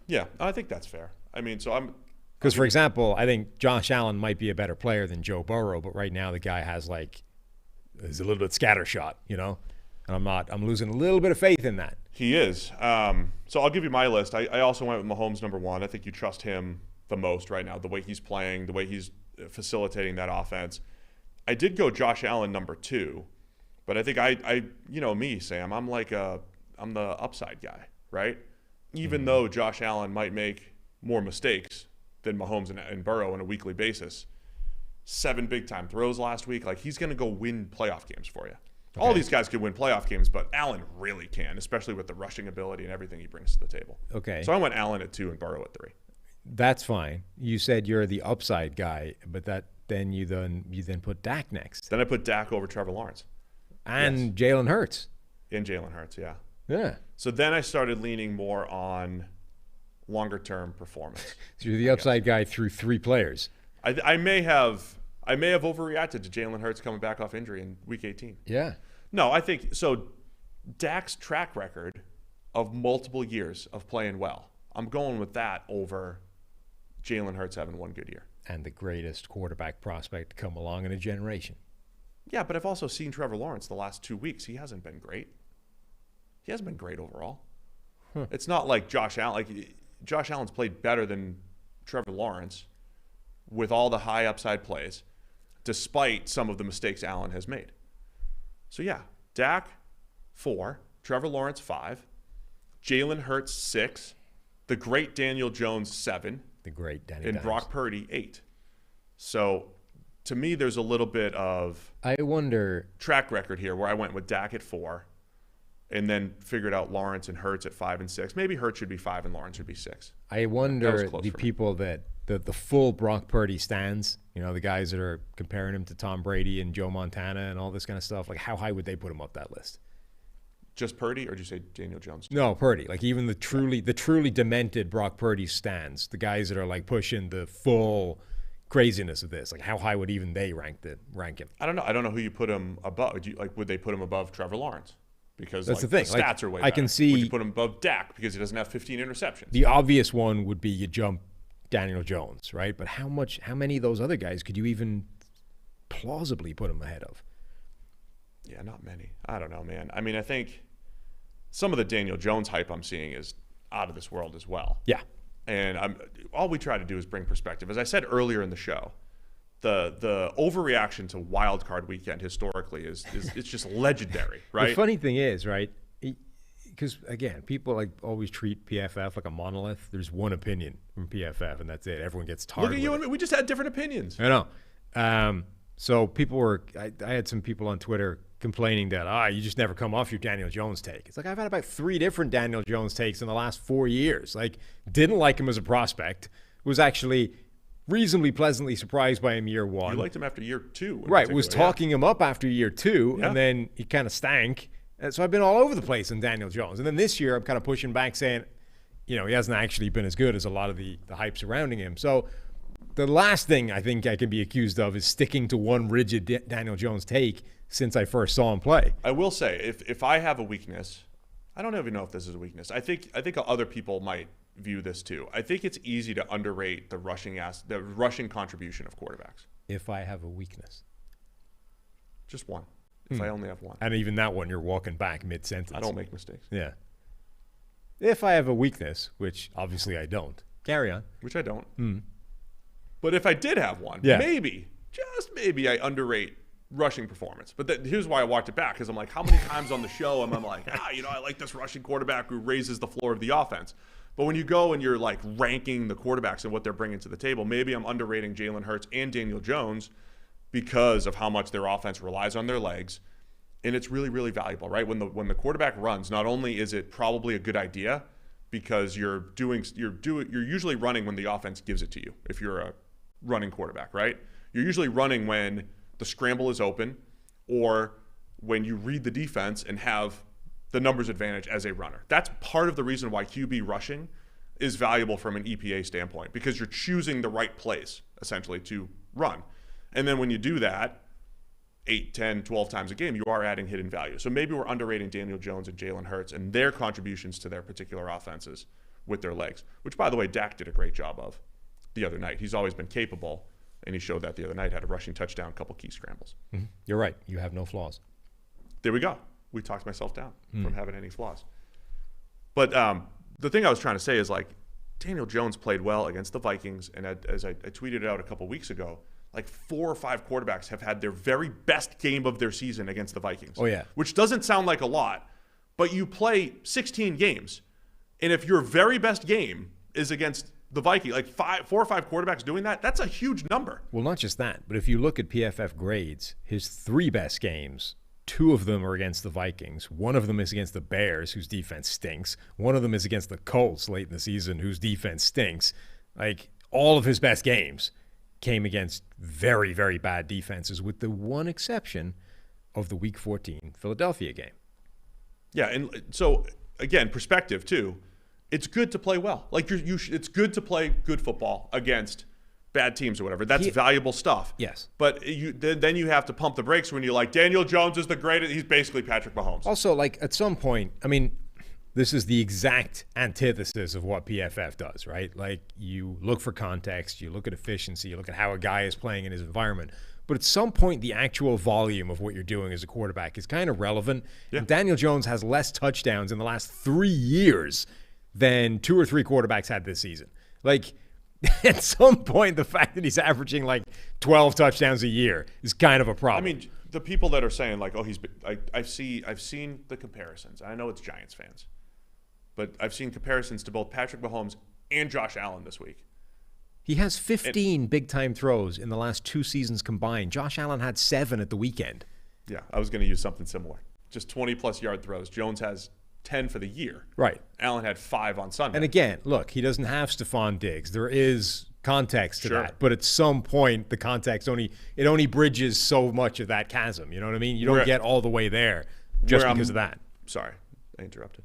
Yeah, I think that's fair. I mean, so I'm – Because, for example, I think Josh Allen might be a better player than Joe Burrow, but right now the guy is a little bit scattershot, you know? And I'm losing a little bit of faith in that. He is. So I'll give you my list. I also went with Mahomes number 1. I think you trust him the most right now, the way he's playing, the way he's facilitating that offense. I did go Josh Allen number 2, but I think I you know me, Sam, I'm the upside guy, right? Even though Josh Allen might make more mistakes than Mahomes and Burrow on a weekly basis, 7 big-time throws last week, like he's going to go win playoff games for you. Okay. All these guys can win playoff games, but Allen really can, especially with the rushing ability and everything he brings to the table. Okay. So I went Allen at 2 and Burrow at 3. That's fine. You said you're the upside guy, but then you put Dak next. Then I put Dak over Trevor Lawrence. And Jalen Hurts. And Jalen Hurts, yeah. Yeah. So then I started leaning more on longer-term performance. So you're the upside guy through 3 players. I may have overreacted to Jalen Hurts coming back off injury in Week 18. Yeah. No, I think so. Dak's track record of multiple years of playing well, I'm going with that over Jalen Hurts having one good year. And the greatest quarterback prospect to come along in a generation. Yeah, but I've also seen Trevor Lawrence the last 2 weeks. He hasn't been great. He hasn't been great overall. It's not like Josh Allen. Like Josh Allen's played better than Trevor Lawrence with all the high upside plays, despite some of the mistakes Allen has made. So yeah, Dak 4, Trevor Lawrence 5, Jalen Hurts 6, the great Daniel Jones 7, the great Danny and Dimes. Brock Purdy 8. So to me, there's a little bit of I wonder track record here where I went with Dak at 4 and then figured out Lawrence and Hurts at 5 and 6. Maybe Hurts should be 5 and Lawrence should be 6. I wonder close the for me. people that the full Brock Purdy stands, you know, the guys that are comparing him to Tom Brady and Joe Montana and all this kind of stuff, like how high would they put him up that list? Just Purdy, or did you say Daniel Jones? No, Purdy. Like even the truly demented Brock Purdy stands, the guys that are like pushing the full craziness of this, like how high would even they rank him? I don't know. I don't know who you put him above. Would they put him above Trevor Lawrence? Because That's like, the thing. The Like, stats are way I better. can see- Would you put him above Dak because he doesn't have 15 interceptions? The obvious one would be you jump Daniel Jones, right? But how many of those other guys could you even plausibly put him ahead of? Yeah, not many. I don't know, man. I mean, I think some of the Daniel Jones hype I'm seeing is out of this world as well. Yeah. And all we try to do is bring perspective. As I said earlier in the show, the overreaction to Wild Card Weekend historically is it's just legendary, right? The funny thing is, right? Because again, people like always treat PFF like a monolith. There's one opinion from PFF, and that's it. Everyone gets tarred. Look at you with and me. We just had different opinions. I know. So people were. I had some people on Twitter complaining that you just never come off your Daniel Jones take. It's like I've had about 3 different Daniel Jones takes in the last 4 years. Like didn't like him as a prospect. Was actually reasonably pleasantly surprised by him year 1. You liked him after year 2. Right, was talking him up after year 2, Yeah. and then he kind of stank. And so I've been all over the place on Daniel Jones. And then this year I'm kind of pushing back saying, he hasn't actually been as good as a lot of the hype surrounding him. So the last thing I think I can be accused of is sticking to one rigid Daniel Jones take since I first saw him play. I will say, if I have a weakness, I don't even know if this is a weakness. I think other people might view this too. I think it's easy to underrate the rushing contribution of quarterbacks. If I have a weakness. Just one. If I only have one. And even that one, you're walking back mid-sentence. I don't make mistakes. Yeah. If I have a weakness, which obviously I don't, carry on. Which I don't. But if I did have one, maybe, just maybe, I underrate rushing performance. But here's why I walked it back, because I'm like, how many times on the show am I like, I like this rushing quarterback who raises the floor of the offense. But when you go and you're like ranking the quarterbacks and what they're bringing to the table, maybe I'm underrating Jalen Hurts and Daniel Jones because of how much their offense relies on their legs. And it's really, really valuable, right? When the quarterback runs, not only is it probably a good idea because you're usually running when the offense gives it to you if you're a running quarterback, right? You're usually running when the scramble is open or when you read the defense and have the numbers advantage as a runner. That's part of the reason why QB rushing is valuable from an EPA standpoint, because you're choosing the right place, essentially, to run. And then when you do that 8, 10, 12 times a game, you are adding hidden value. So maybe we're underrating Daniel Jones and Jalen Hurts and their contributions to their particular offenses with their legs, which, by the way, Dak did a great job of the other night. He's always been capable, and he showed that the other night, had a rushing touchdown, a couple key scrambles. You're right. You have no flaws. There we go. We talked myself down from having any flaws. But the thing I was trying to say is, like, Daniel Jones played well against the Vikings, and as I tweeted out a couple weeks ago, like 4 or 5 quarterbacks have had their very best game of their season against the Vikings. Oh, yeah. Which doesn't sound like a lot, but you play 16 games, and if your very best game is against the Vikings, like 4 or 5 quarterbacks doing that, that's a huge number. Well, not just that, but if you look at PFF grades, his 3 best games, 2 of them are against the Vikings. 1 of them is against the Bears, whose defense stinks. 1 of them is against the Colts late in the season, whose defense stinks. Like, all of his best games came against very, very bad defenses, with the one exception of the Week 14 Philadelphia game. Yeah, and so, again, perspective, too. It's good to play well. Like, it's good to play good football against bad teams or whatever. That's valuable stuff. Yes. But then you have to pump the brakes when you're like, Daniel Jones is the greatest. He's basically Patrick Mahomes. Also, like, at some point, I mean, this is the exact antithesis of what PFF does, right? Like, you look for context, you look at efficiency, you look at how a guy is playing in his environment. But at some point, the actual volume of what you're doing as a quarterback is kind of relevant. Yeah. And Daniel Jones has less touchdowns in the last 3 years than 2 or 3 quarterbacks had this season. Like, at some point, the fact that he's averaging like 12 touchdowns a year is kind of a problem. I mean, the people that are saying like, "Oh, I've seen the comparisons. I know it's Giants fans, but I've seen comparisons to both Patrick Mahomes and Josh Allen this week. He has 15 big-time throws in the last 2 seasons combined. Josh Allen had 7 at the weekend. Yeah, I was going to use something similar. Just 20-plus yard throws. Jones has 10 for the year. Right. Allen had 5 on Sunday. And again, look, he doesn't have Stephon Diggs. There is context to that. But at some point, the context only bridges so much of that chasm. You know what I mean? You don't get all the way there just because of that. Sorry, I interrupted.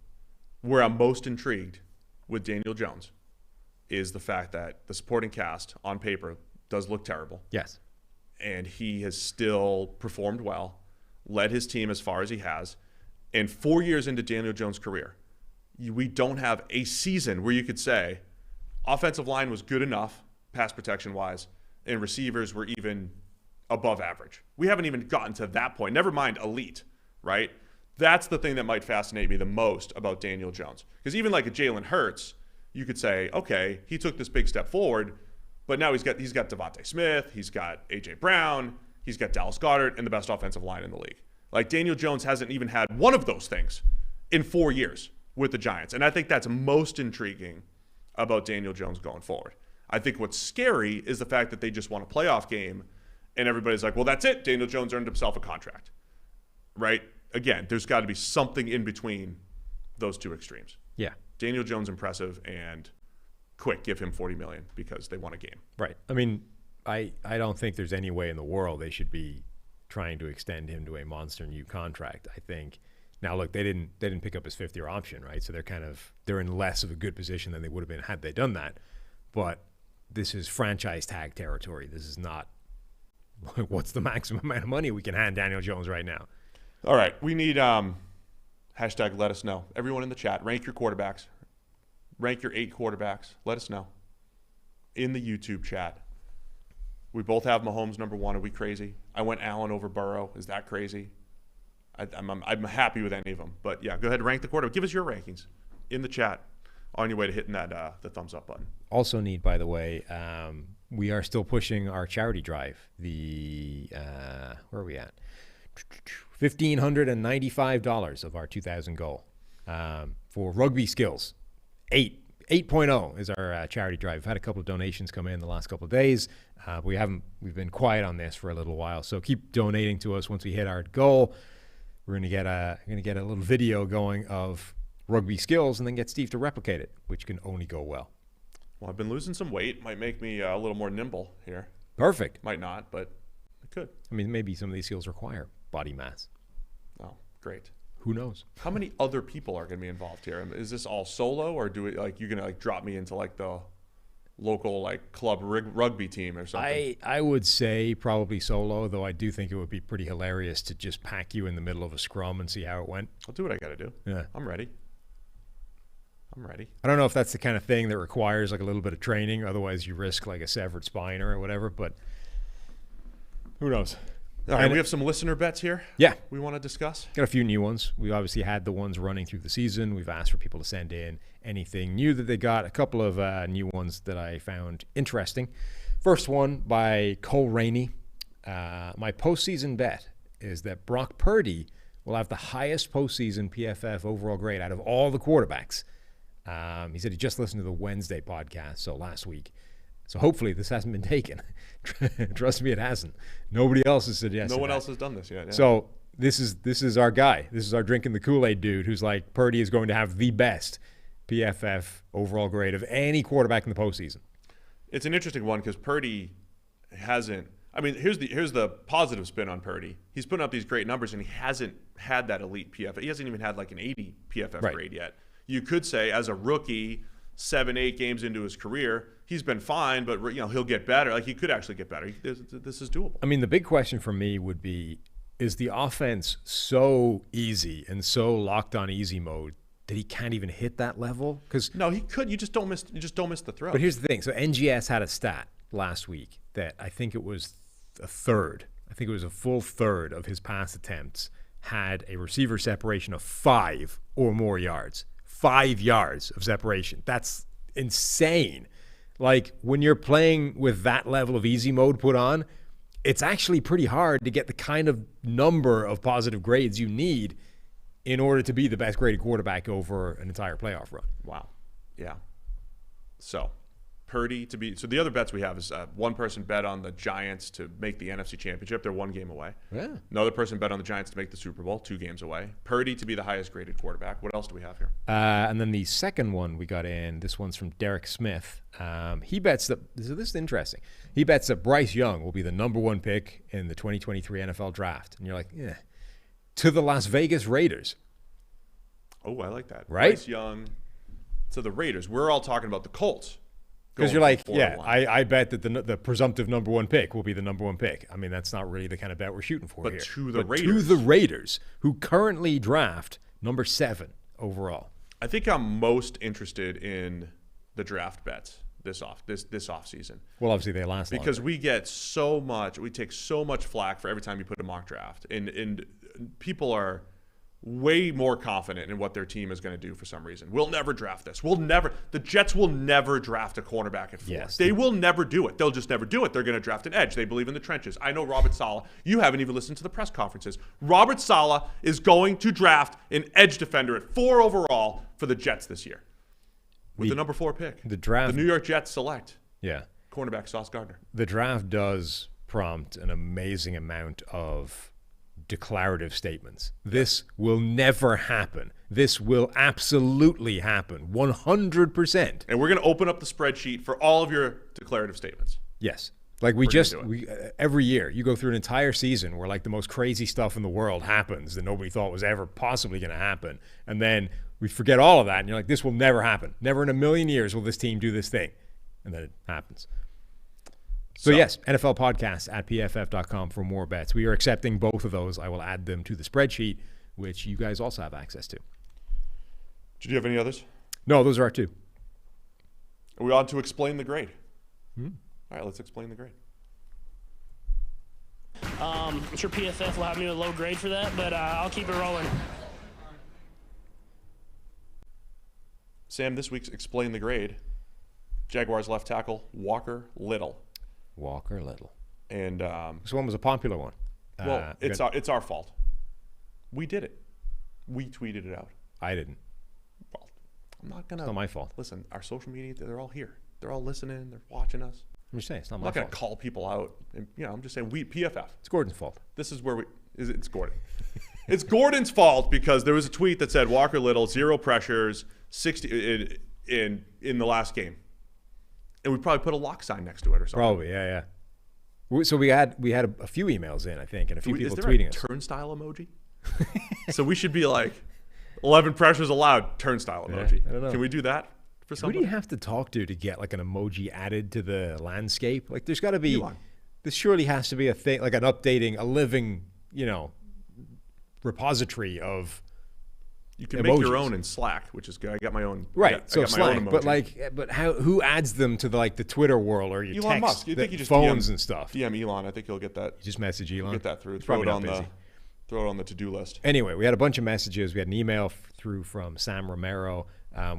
Where I'm most intrigued with Daniel Jones is the fact that the supporting cast on paper does look terrible. Yes. And he has still performed well, led his team as far as he has. And 4 years into Daniel Jones' career, we don't have a season where you could say offensive line was good enough, pass protection-wise, and receivers were even above average. We haven't even gotten to that point. Never mind elite, right? That's the thing that might fascinate me the most about Daniel Jones. Because even like a Jalen Hurts, you could say, okay, he took this big step forward, but now he's got Devontae Smith, he's got A.J. Brown, he's got Dallas Goedert, and the best offensive line in the league. Like, Daniel Jones hasn't even had one of those things in 4 years with the Giants. And I think that's most intriguing about Daniel Jones going forward. I think what's scary is the fact that they just won a playoff game and everybody's like, well, that's it. Daniel Jones earned himself a contract, right? Again, there's got to be something in between those two extremes. Yeah. Daniel Jones impressive and quick, give him $40 million because they won a game. Right. I mean, I don't think there's any way in the world they should be trying to extend him to a monster new contract. I think Now, look, they didn't pick up his fifth-year option, right? So they're in less of a good position than they would have been had they done that. But this is franchise tag territory. This is not what's the maximum amount of money we can hand Daniel Jones right now. All right, we need hashtag let us know. Everyone in the chat, rank your quarterbacks. Rank your 8 quarterbacks. Let us know. In the YouTube chat. We both have Mahomes number 1. Are we crazy? I went Allen over Burrow. Is that crazy? I'm happy with any of them. But, yeah, go ahead and rank the quarterback. Give us your rankings in the chat on your way to hitting that the thumbs up button. Also need, by the way, we are still pushing our charity drive. Where are we at? $1,595 of our 2,000 goal for rugby skills. 8.0 is our charity drive. We've had a couple of donations come in the last couple of days. We've been quiet on this for a little while, so keep donating to us. Once we hit our goal, we're gonna get a little video going of rugby skills, and then get Steve to replicate it, which can only go well. Well, I've been losing some weight. Might make me a little more nimble here. Perfect. Might not, but it could. I mean, maybe some of these skills require body mass. Oh, great. Who knows? How many other people are going to be involved here? Is this all solo, or do it like you're going to drop me into like the local club rugby team or something? I would say probably solo, though I do think it would be pretty hilarious to just pack you in the middle of a scrum and see how it went. I'll do what I got to do. Yeah, I'm ready. I don't know if that's the kind of thing that requires like a little bit of training. Otherwise, you risk like a severed spine or whatever. But who knows? All right, we have some listener bets here. Yeah, we want to discuss. Got a few new ones. We obviously had the ones running through the season. We've asked for people to send in anything new that they got. A couple of new ones that I found interesting. First one by Cole Rainey. My postseason bet is that Brock Purdy will have the highest postseason PFF overall grade out of all the quarterbacks. He said he just listened to the Wednesday podcast, so last week. So hopefully this hasn't been taken. Trust me, it hasn't. Nobody else has suggested. No one else has done this yet. Yeah. So this is our guy. This is our drinking the Kool-Aid dude who's like, Purdy is going to have the best PFF overall grade of any quarterback in the postseason. It's an interesting one because Purdy hasn't. I mean, here's the positive spin on Purdy. He's putting up these great numbers, and he hasn't had that elite PFF. He hasn't even had like an 80 PFF grade yet. You could say as a rookie, 7-8 games into his career, he's been fine, but he'll get better. Like he could actually get better. This is doable. I mean, the big question for me would be: is the offense so easy and so locked on easy mode that he can't even hit that level? Because no, he could. You just don't miss the throw. But here's the thing: so NGS had a stat last week that I think it was a third. I think it was a full third of his pass attempts had a receiver separation of 5 or more yards. 5 yards of separation. That's insane. Like when you're playing with that level of easy mode put on, it's actually pretty hard to get the kind of number of positive grades you need in order to be the best graded quarterback over an entire playoff run. Wow. Yeah. So Purdy to be. So the other bets we have is one person bet on the Giants to make the NFC Championship. They're 1 game away. Yeah. Another person bet on the Giants to make the Super Bowl, 2 games away. Purdy to be the highest graded quarterback. What else do we have here? And then the second one we got in, this one's from Derek Smith. He bets that, so this is interesting. He bets that Bryce Young will be the number 1 pick in the 2023 NFL draft. And you're like, yeah, to the Las Vegas Raiders. Oh, I like that. Right? Bryce Young to the Raiders. We're all talking about the Colts. Because you're like, yeah, I bet that the presumptive number 1 pick will be the number 1 pick. I mean, that's not really the kind of bet we're shooting for but here. To the Raiders, who currently draft number 7 overall. I think I'm most interested in the draft bets this off season. Well, obviously they last because longer. we take so much flack for every time you put a mock draft, and people are way more confident in what their team is going to do for some reason. We'll never draft this. The Jets will never draft a cornerback at 4. Yes, they will never do it. They'll just never do it. They're going to draft an edge. They believe in the trenches. I know Robert Saleh. You haven't even listened to the press conferences. Robert Saleh is going to draft an edge defender at 4 overall for the Jets this year with the number 4 pick. The New York Jets select. Yeah. Cornerback Sauce Gardner. The draft does prompt an amazing amount of declarative statements. This will never happen. This will absolutely happen. 100%. And we're going to open up the spreadsheet for all of your declarative statements. Yes. Like every year you go through an entire season where like the most crazy stuff in the world happens that nobody thought was ever possibly going to happen. And then we forget all of that. And you're like, this will never happen. Never in a million years will this team do this thing. And then it happens. So yes, NFL Podcast at PFF.com for more bets. We are accepting both of those. I will add them to the spreadsheet, which you guys also have access to. Did you have any others? No, those are our two. Are we on to explain the grade? All right, let's explain the grade. I'm sure PFF will have me with a low grade for that, but I'll keep it rolling. Sam, this week's explain the grade. Jaguars left tackle Walker Little. Walker Little. And this one was a popular one. Well, it's our fault. We did it. We tweeted it out. I didn't. Well, I'm not gonna. It's not my fault. Listen, our social media, they're all here. They're all listening. They're watching us. I'm just saying, it's not I'm my not fault. gonna call people out. And, I'm just saying we PFF. It's Gordon's fault. This is where it's Gordon. It's Gordon's fault because there was a tweet that said Walker Little 0 pressures 60 in the last game, and we probably put a lock sign next to it or something. Probably, yeah. So we had a few emails in, I think, and a few people is there tweeting a us. Turnstile emoji. So we should be like 11 pressures allowed. Turnstile emoji. I don't know. Can we do that for Who somebody? do you have to talk to get like an emoji added to the landscape? Like, there's got to be. Elon. This surely has to be a thing, like an updating, a living, repository of. You can emojis. make your own in Slack, which is good. I got my own. Right. I got So my Slack, own but emoji. who adds them to the Twitter world or your Elon text, Musk. You think you just phones DM, and stuff? DM Elon. I think he'll get that. You just message Elon. Get that through. He's Throw it probably on not busy. Throw it on the to-do list. Anyway, we had a bunch of messages. We had an email through from Sam Romero.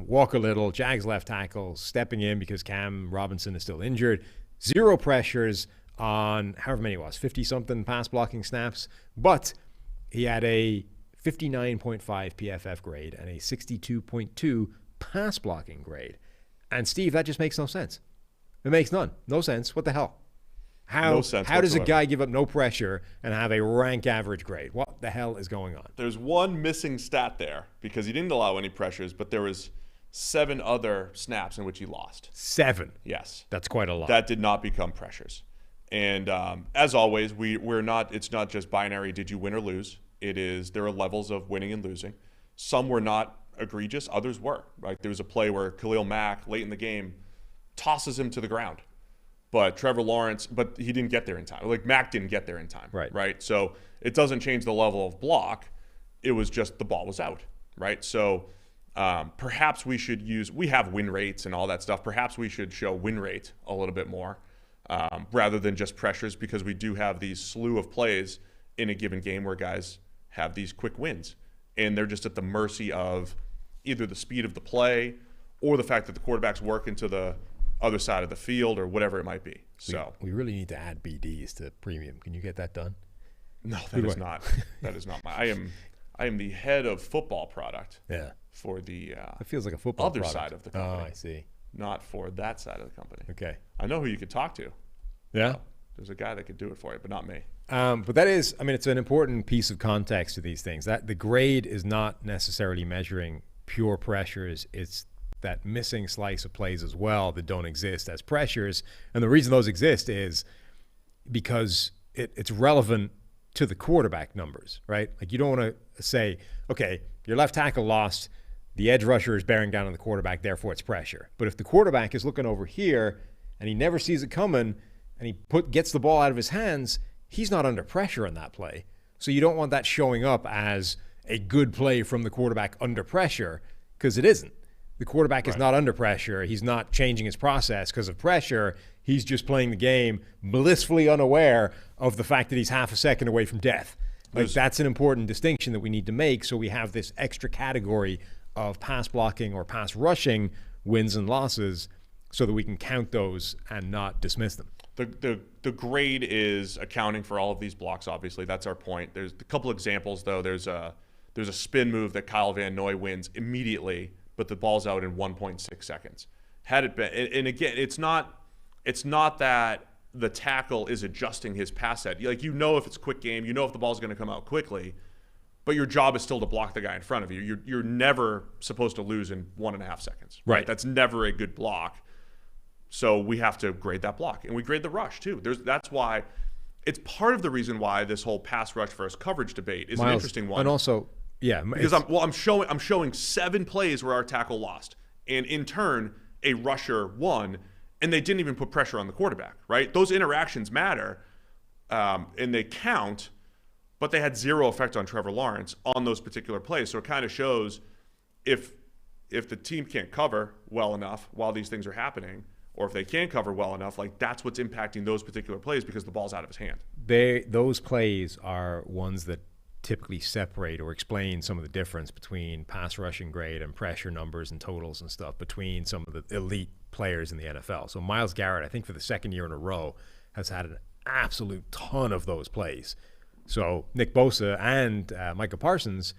Walker Little, Jags left tackle, stepping in because Cam Robinson is still injured. 0 pressures on however many it was, 50-something pass blocking snaps. But he had a 59.5 PFF grade and a 62.2 pass blocking grade. And Steve, that just makes no sense. It makes no sense. What the hell? How does a guy give up no pressure and have a rank average grade? What the hell is going on? There's one missing stat there because he didn't allow any pressures, but there was 7 other snaps in which he lost. 7. Yes. That's quite a lot. That did not become pressures. And as always, we're not. It's not just binary. Did you win or lose? There are levels of winning and losing. Some were not egregious. Others were. Right. There was a play where Khalil Mack late in the game tosses him to the ground. But Trevor Lawrence, he didn't get there in time. Like Mack didn't get there in time. Right. So it doesn't change the level of block. It was just the ball was out. Right. So perhaps we have win rates and all that stuff. Perhaps we should show win rate a little bit more rather than just pressures, because we do have these slew of plays in a given game where guys have these quick wins. And they're just at the mercy of either the speed of the play or the fact that the quarterback's working to the other side of the field or whatever it might be. So we really need to add BDs to premium. Can you get that done? No, that is not. That is not my. I am the head of football product. Yeah. For the it feels like a football other product. side of the company. Oh, I see. Not for that side of the company. Okay. I know who you could talk to. Yeah. There's a guy that could do it for you, but not me. But that is, it's an important piece of context to these things. That the grade is not necessarily measuring pure pressures. It's that missing slice of plays as well that don't exist as pressures. And the reason those exist is because it's relevant to the quarterback numbers, right? Like, you don't want to say, okay, your left tackle lost, the edge rusher is bearing down on the quarterback, therefore it's pressure. But if the quarterback is looking over here and he never sees it coming and he gets the ball out of his hands, he's not under pressure on that play. So you don't want that showing up as a good play from the quarterback under pressure, because it isn't. The quarterback is not under pressure. He's not changing his process because of pressure. He's just playing the game blissfully unaware of the fact that he's half a second away from death. Like, that's an important distinction that we need to make, so we have this extra category of pass blocking or pass rushing wins and losses so that we can count those and not dismiss them. The grade is accounting for all of these blocks, obviously. That's our point. There's a couple examples, though. There's a spin move that Kyle Van Noy wins immediately, but the ball's out in 1.6 seconds. Had it been, and again, it's not that the tackle is adjusting his pass set. Like, if it's quick game, if the ball's going to come out quickly, but your job is still to block the guy in front of you. You're never supposed to lose in 1.5 seconds. Right? That's never a good block. So we have to grade that block, and we grade the rush too. That's why it's part of the reason why this whole pass rush versus coverage debate is an interesting one. And also, because I'm showing 7 plays where our tackle lost, and in turn a rusher won, and they didn't even put pressure on the quarterback. Right? Those interactions matter, and they count, but they had zero effect on Trevor Lawrence on those particular plays. So it kind of shows if the team can't cover well enough while these things are happening, or if they can cover well enough, like that's what's impacting those particular plays because the ball's out of his hand. Those plays are ones that typically separate or explain some of the difference between pass rushing grade and pressure numbers and totals and stuff between some of the elite players in the NFL. So Myles Garrett, I think for the second year in a row, has had an absolute ton of those plays. So Nick Bosa and Micah Parsons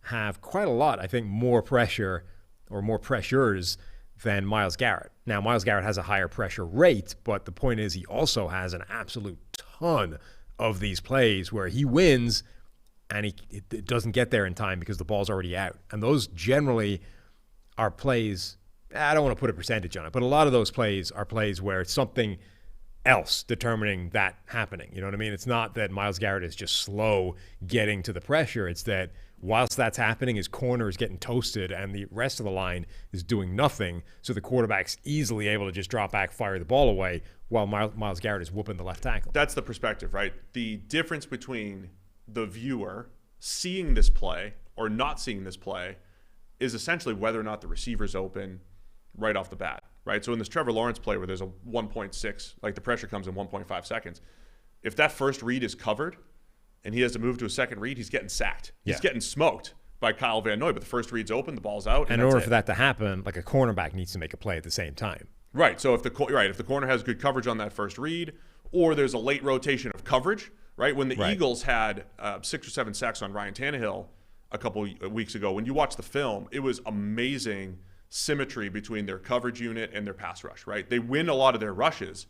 have quite a lot, I think, more pressure or more pressures than Myles Garrett. Now, Myles Garrett has a higher pressure rate, but the point is he also has an absolute ton of these plays where he wins and it doesn't get there in time because the ball's already out. And those generally are plays, I don't want to put a percentage on it, but a lot of those plays are plays where it's something else determining that happening. You know what I mean? It's not that Myles Garrett is just slow getting to the pressure. It's that whilst that's happening, his corner is getting toasted and the rest of the line is doing nothing. So the quarterback's easily able to just drop back, fire the ball away while Myles Garrett is whooping the left tackle. That's the perspective, right? The difference between the viewer seeing this play or not seeing this play is essentially whether or not the receiver's open right off the bat, right? So in this Trevor Lawrence play where there's a 1.6, like the pressure comes in 1.5 seconds, if that first read is covered and he has to move to a second read, he's getting sacked. He's getting smoked by Kyle Van Noy, but the first read's open, the ball's out. And in order for that to happen, like a cornerback needs to make a play at the same time. Right. So if the corner has good coverage on that first read, or there's a late rotation of coverage, right? When the Eagles had 6 or 7 sacks on Ryan Tannehill a couple weeks ago, when you watch the film, it was amazing symmetry between their coverage unit and their pass rush, right? They win a lot of their rushes,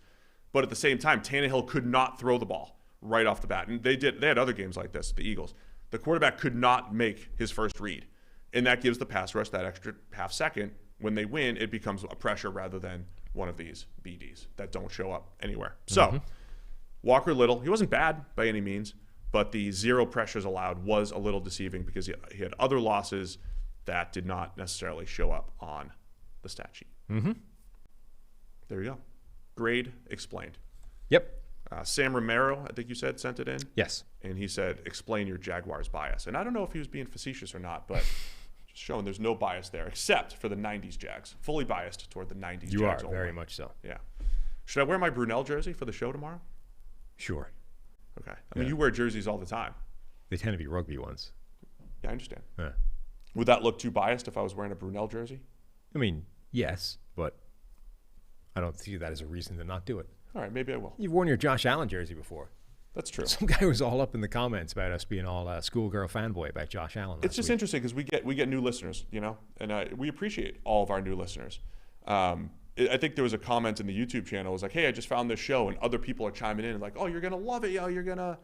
but at the same time, Tannehill could not throw the ball right off the bat. And they had other games like this, the Eagles. The quarterback could not make his first read. And that gives the pass rush that extra half second. When they win, it becomes a pressure rather than one of these BDs that don't show up anywhere. So Walker Little, he wasn't bad by any means, but the 0 pressures allowed was a little deceiving because he had other losses that did not necessarily show up on the stat sheet. There you go. Grade explained. Yep. Sam Romero, I think you said, sent it in. Yes. And he said, explain your Jaguars bias. And I don't know if he was being facetious or not, but just showing there's no bias there except for the 90s Jags. Fully biased toward the 90s You Jags. are, very much so. Yeah. Should I wear my Brunel jersey for the show tomorrow? Sure. Okay. I mean, you wear jerseys all the time. They tend to be rugby ones. Yeah, I understand. Yeah. Would that look too biased if I was wearing a Brunel jersey? I mean, yes, but I don't see that as a reason to not do it. All right, maybe I will. You've worn your Josh Allen jersey before. That's true. Some guy was all up in the comments about us being all schoolgirl fanboy about Josh Allen. It's just interesting because we get new listeners, you know, and we appreciate all of our new listeners. I think there was a comment in the YouTube channel. It was like, hey, I just found this show, and other people are chiming in and like, oh, you're gonna love it, yo.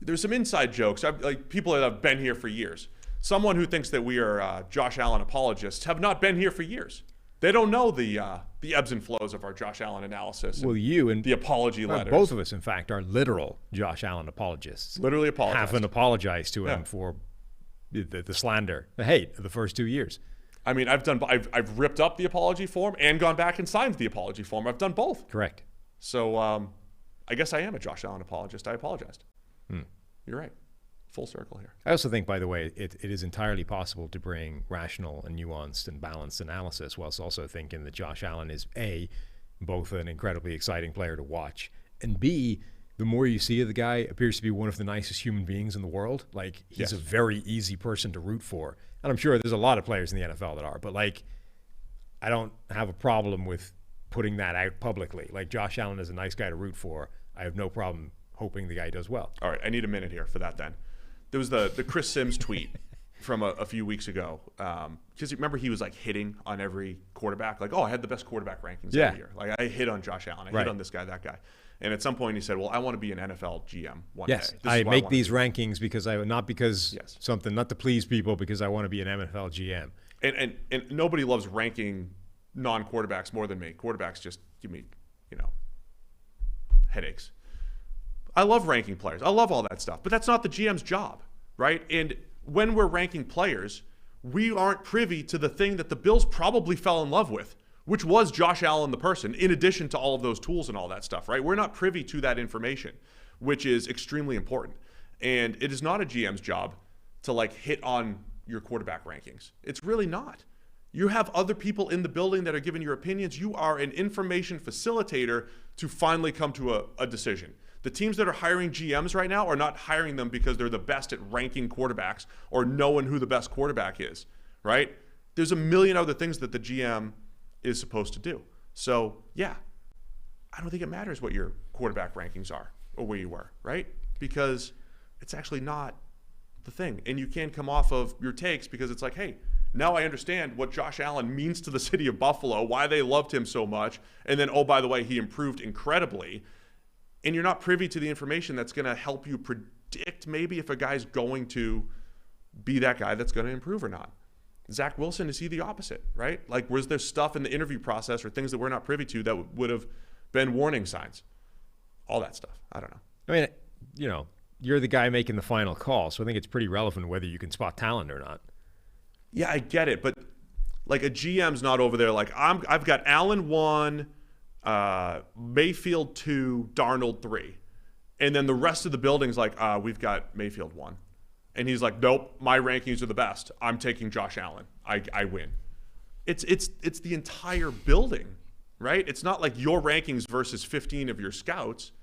There's some inside jokes. Like people that have been here for years. Someone who thinks that we are Josh Allen apologists have not been here for years. They don't know the ebbs and flows of our Josh Allen analysis. Well, you and the apology letters. Both of us, in fact, are literal Josh Allen apologists. Literally apologize. Haven't apologized to him for the slander, the hate of the first 2 years. I mean, I've ripped up the apology form and gone back and signed the apology form. I've done both. Correct. So I guess I am a Josh Allen apologist. I apologized. You're right. Full circle here. I also think, by the way, it is entirely possible to bring rational and nuanced and balanced analysis whilst also thinking that Josh Allen is, A, both an incredibly exciting player to watch, and B, the more you see of the guy, appears to be one of the nicest human beings in the world. Like, he's a very easy person to root for. And I'm sure there's a lot of players in the NFL that are, but, like, I don't have a problem with putting that out publicly. Like, Josh Allen is a nice guy to root for. I have no problem hoping the guy does well. All right, I need a minute here for that then. There was the Chris Sims tweet from a few weeks ago. Because remember, he was like hitting on every quarterback. Like, oh, I had the best quarterback rankings every year. Like, I hit on Josh Allen. I hit on this guy, that guy. And at some point he said, well, I want to be an NFL GM one day. Yes, I make these rankings because not something, not to please people, because I want to be an NFL GM. And nobody loves ranking non-quarterbacks more than me. Quarterbacks just give me headaches. I love ranking players. I love all that stuff. But that's not the GM's job, right? And when we're ranking players, we aren't privy to the thing that the Bills probably fell in love with, which was Josh Allen the person, in addition to all of those tools and all that stuff, right? We're not privy to that information, which is extremely important. And it is not a GM's job to like hit on your quarterback rankings. It's really not. You have other people in the building that are giving your opinions. You are an information facilitator to finally come to a decision. The teams that are hiring GMs right now are not hiring them because they're the best at ranking quarterbacks or knowing who the best quarterback is, right? There's a million other things that the GM is supposed to do. So, yeah, I don't think it matters what your quarterback rankings are or where you were, right? Because it's actually not the thing. And you can't come off of your takes because it's like, hey, now I understand what Josh Allen means to the city of Buffalo, why they loved him so much, and then, oh, by the way, he improved incredibly. And you're not privy to the information that's going to help you predict maybe if a guy's going to be that guy that's going to improve or not. Zach Wilson, is he the opposite, right? Like, was there stuff in the interview process or things that we're not privy to that would have been warning signs? All that stuff. I don't know. I mean, you know, you're the guy making the final call, so I think it's pretty relevant whether you can spot talent or not. Yeah, I get it, but like a GM's not over there like, I've got Allen 1, Mayfield 2, Darnold 3. And then the rest of the building's like, we've got Mayfield 1. And he's like, nope, my rankings are the best. I'm taking Josh Allen. I win. It's the entire building, right? It's not like your rankings versus 15 of your scouts.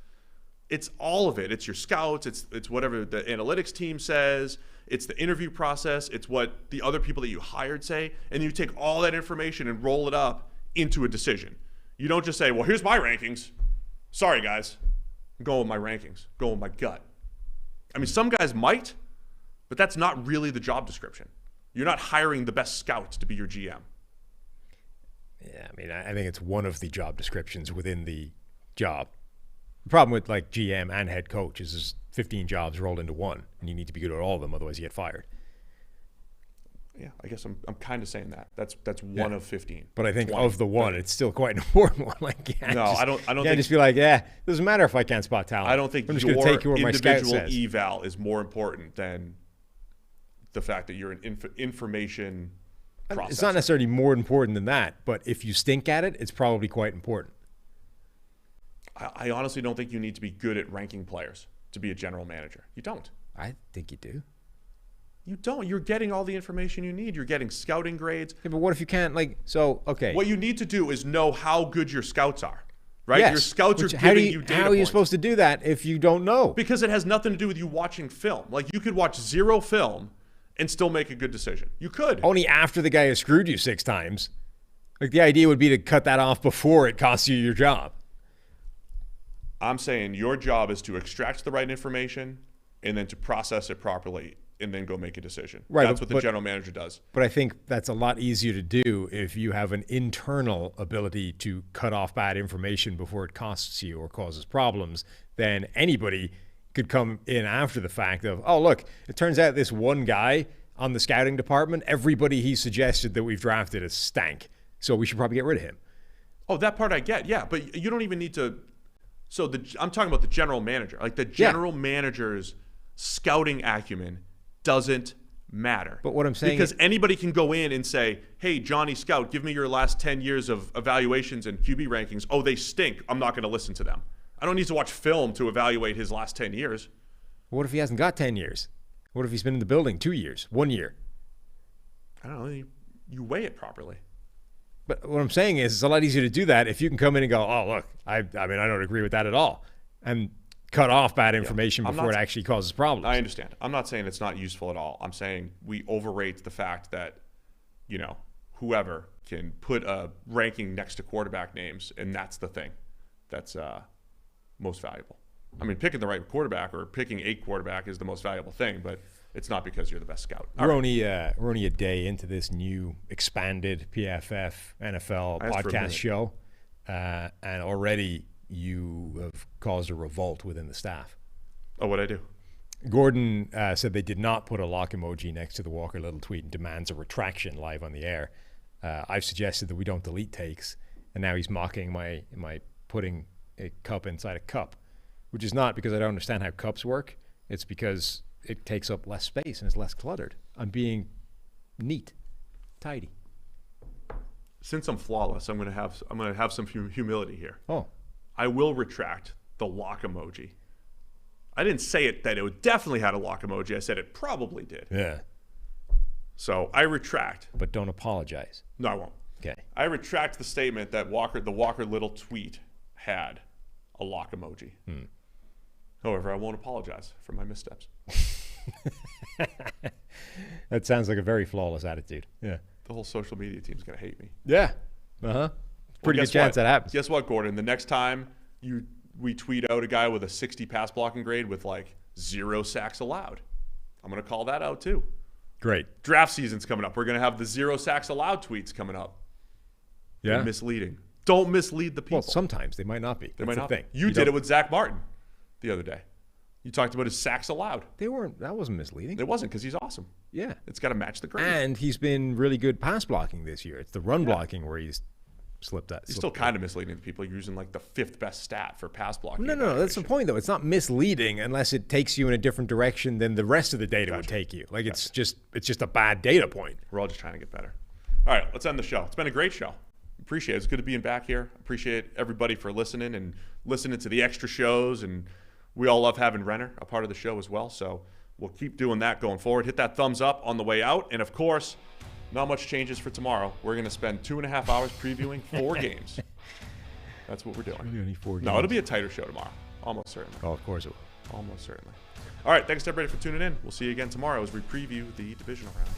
It's all of it. It's your scouts. It's whatever the analytics team says. It's the interview process. It's what the other people that you hired say. And you take all that information and roll it up into a decision. You don't just say, well, here's my rankings. Sorry, guys. I'm going with my rankings. Going with my gut. I mean, some guys might, but that's not really the job description. You're not hiring the best scout to be your GM. Yeah, I mean, I think it's one of the job descriptions within the job. The problem with like GM and head coach is there's 15 jobs rolled into one, and you need to be good at all of them, otherwise you get fired. Yeah, I guess I'm kind of saying that. That's one of 15. But I think 20, of the one, it's still quite an important one. Like, I don't think just be like, yeah, doesn't matter if I can't spot talent. I don't think I'm just your gonna take you where my scout individual says. eval is more important than the fact that you're an information processor. It's not necessarily more important than that, but if you stink at it, it's probably quite important. I honestly don't think you need to be good at ranking players to be a general manager. You don't. I think you do. You don't. You're getting all the information you need. You're getting scouting grades. Yeah, but what if you can't, okay. What you need to do is know how good your scouts are, right? Yes. Your scouts are giving you data How are you points. supposed to do that if you don't know? Because it has nothing to do with you watching film. Like, you could watch zero film and still make a good decision. You could. Only after the guy has screwed you 6 times. Like, the idea would be to cut that off before it costs you your job. I'm saying your job is to extract the right information and then to process it properly and then go make a decision. Right, That's what the general manager does. But I think that's a lot easier to do if you have an internal ability to cut off bad information before it costs you or causes problems than anybody could come in after the fact of, oh, look, it turns out this one guy on the scouting department, everybody he suggested that we've drafted is stank. So we should probably get rid of him. Oh, that part I get, yeah. But you don't even need to. So I'm talking about the general manager. Like, the general manager's scouting acumen doesn't matter. But what I'm saying because anybody can go in and say, hey, Johnny Scout, give me your last 10 years of evaluations and QB rankings. Oh, they stink. I'm not going to listen to them. I don't need to watch film to evaluate his last 10 years. What if he hasn't got 10 years? What if he's been in the building 2 years, 1 year? I don't know. You weigh it properly. But what I'm saying is it's a lot easier to do that if you can come in and go, oh, look, I mean, I don't agree with that at all. And cut off bad information before it actually causes problems. I understand. I'm not saying it's not useful at all. I'm saying we overrate the fact that, whoever can put a ranking next to quarterback names, and that's the thing that's most valuable. I mean, picking the right quarterback or picking a quarterback is the most valuable thing, but it's not because you're the best scout. We're only a day into this new expanded PFF NFL podcast show, and already you have caused a revolt within the staff. Oh, what'd I do? Gordon said they did not put a lock emoji next to the Walker Little tweet and demands a retraction live on the air. I've suggested that we don't delete takes, and now he's mocking my putting a cup inside a cup, which is not because I don't understand how cups work. It's because it takes up less space and is less cluttered. I'm being neat, tidy. Since I'm flawless, I'm gonna have some humility here. Oh, I will retract the lock emoji. I didn't say it that it definitely had a lock emoji. I said it probably did. yeah. So I retract. But don't apologize. No, I won't. Okay. I retract the statement that the Walker Little tweet had a lock emoji. However, I won't apologize for my missteps. That sounds like a very flawless attitude. Yeah. The whole social media team's going to hate me. Yeah. Uh-huh. Pretty good chance that happens. Guess what, Gordon? The next time we tweet out a guy with a 60 pass blocking grade with like 0 sacks allowed, I'm going to call that out too. Great. Draft season's coming up. We're going to have the 0 sacks allowed tweets coming up. Yeah. They're misleading. Don't mislead the people. Well, sometimes they might not be. They That's might the not thing. be. You did it with Zach Martin the other day. You talked about his sacks allowed. They weren't. That wasn't misleading. It wasn't because he's awesome. Yeah. It's got to match the grade. And he's been really good pass blocking this year. It's the run blocking where he's slipped that. He's still kind of misleading the people. You're using like the 5th best stat for pass blocking. No. That's the point, though. It's not misleading unless it takes you in a different direction than the rest of the data would take you. Like it's just a bad data point. We're all just trying to get better. All right, let's end the show. It's been a great show. Appreciate it. It's good to being back here. Appreciate everybody for listening to the extra shows, and we all love having Renner a part of the show as well. So we'll keep doing that going forward. Hit that thumbs up on the way out, and of course, not much changes for tomorrow. We're going to spend 2.5 hours previewing 4 games. That's what we're doing. Really only 4 games. No, it'll be a tighter show tomorrow. Almost certainly. Oh, of course it will. Almost certainly. All right, thanks to everybody for tuning in. We'll see you again tomorrow as we preview the divisional round.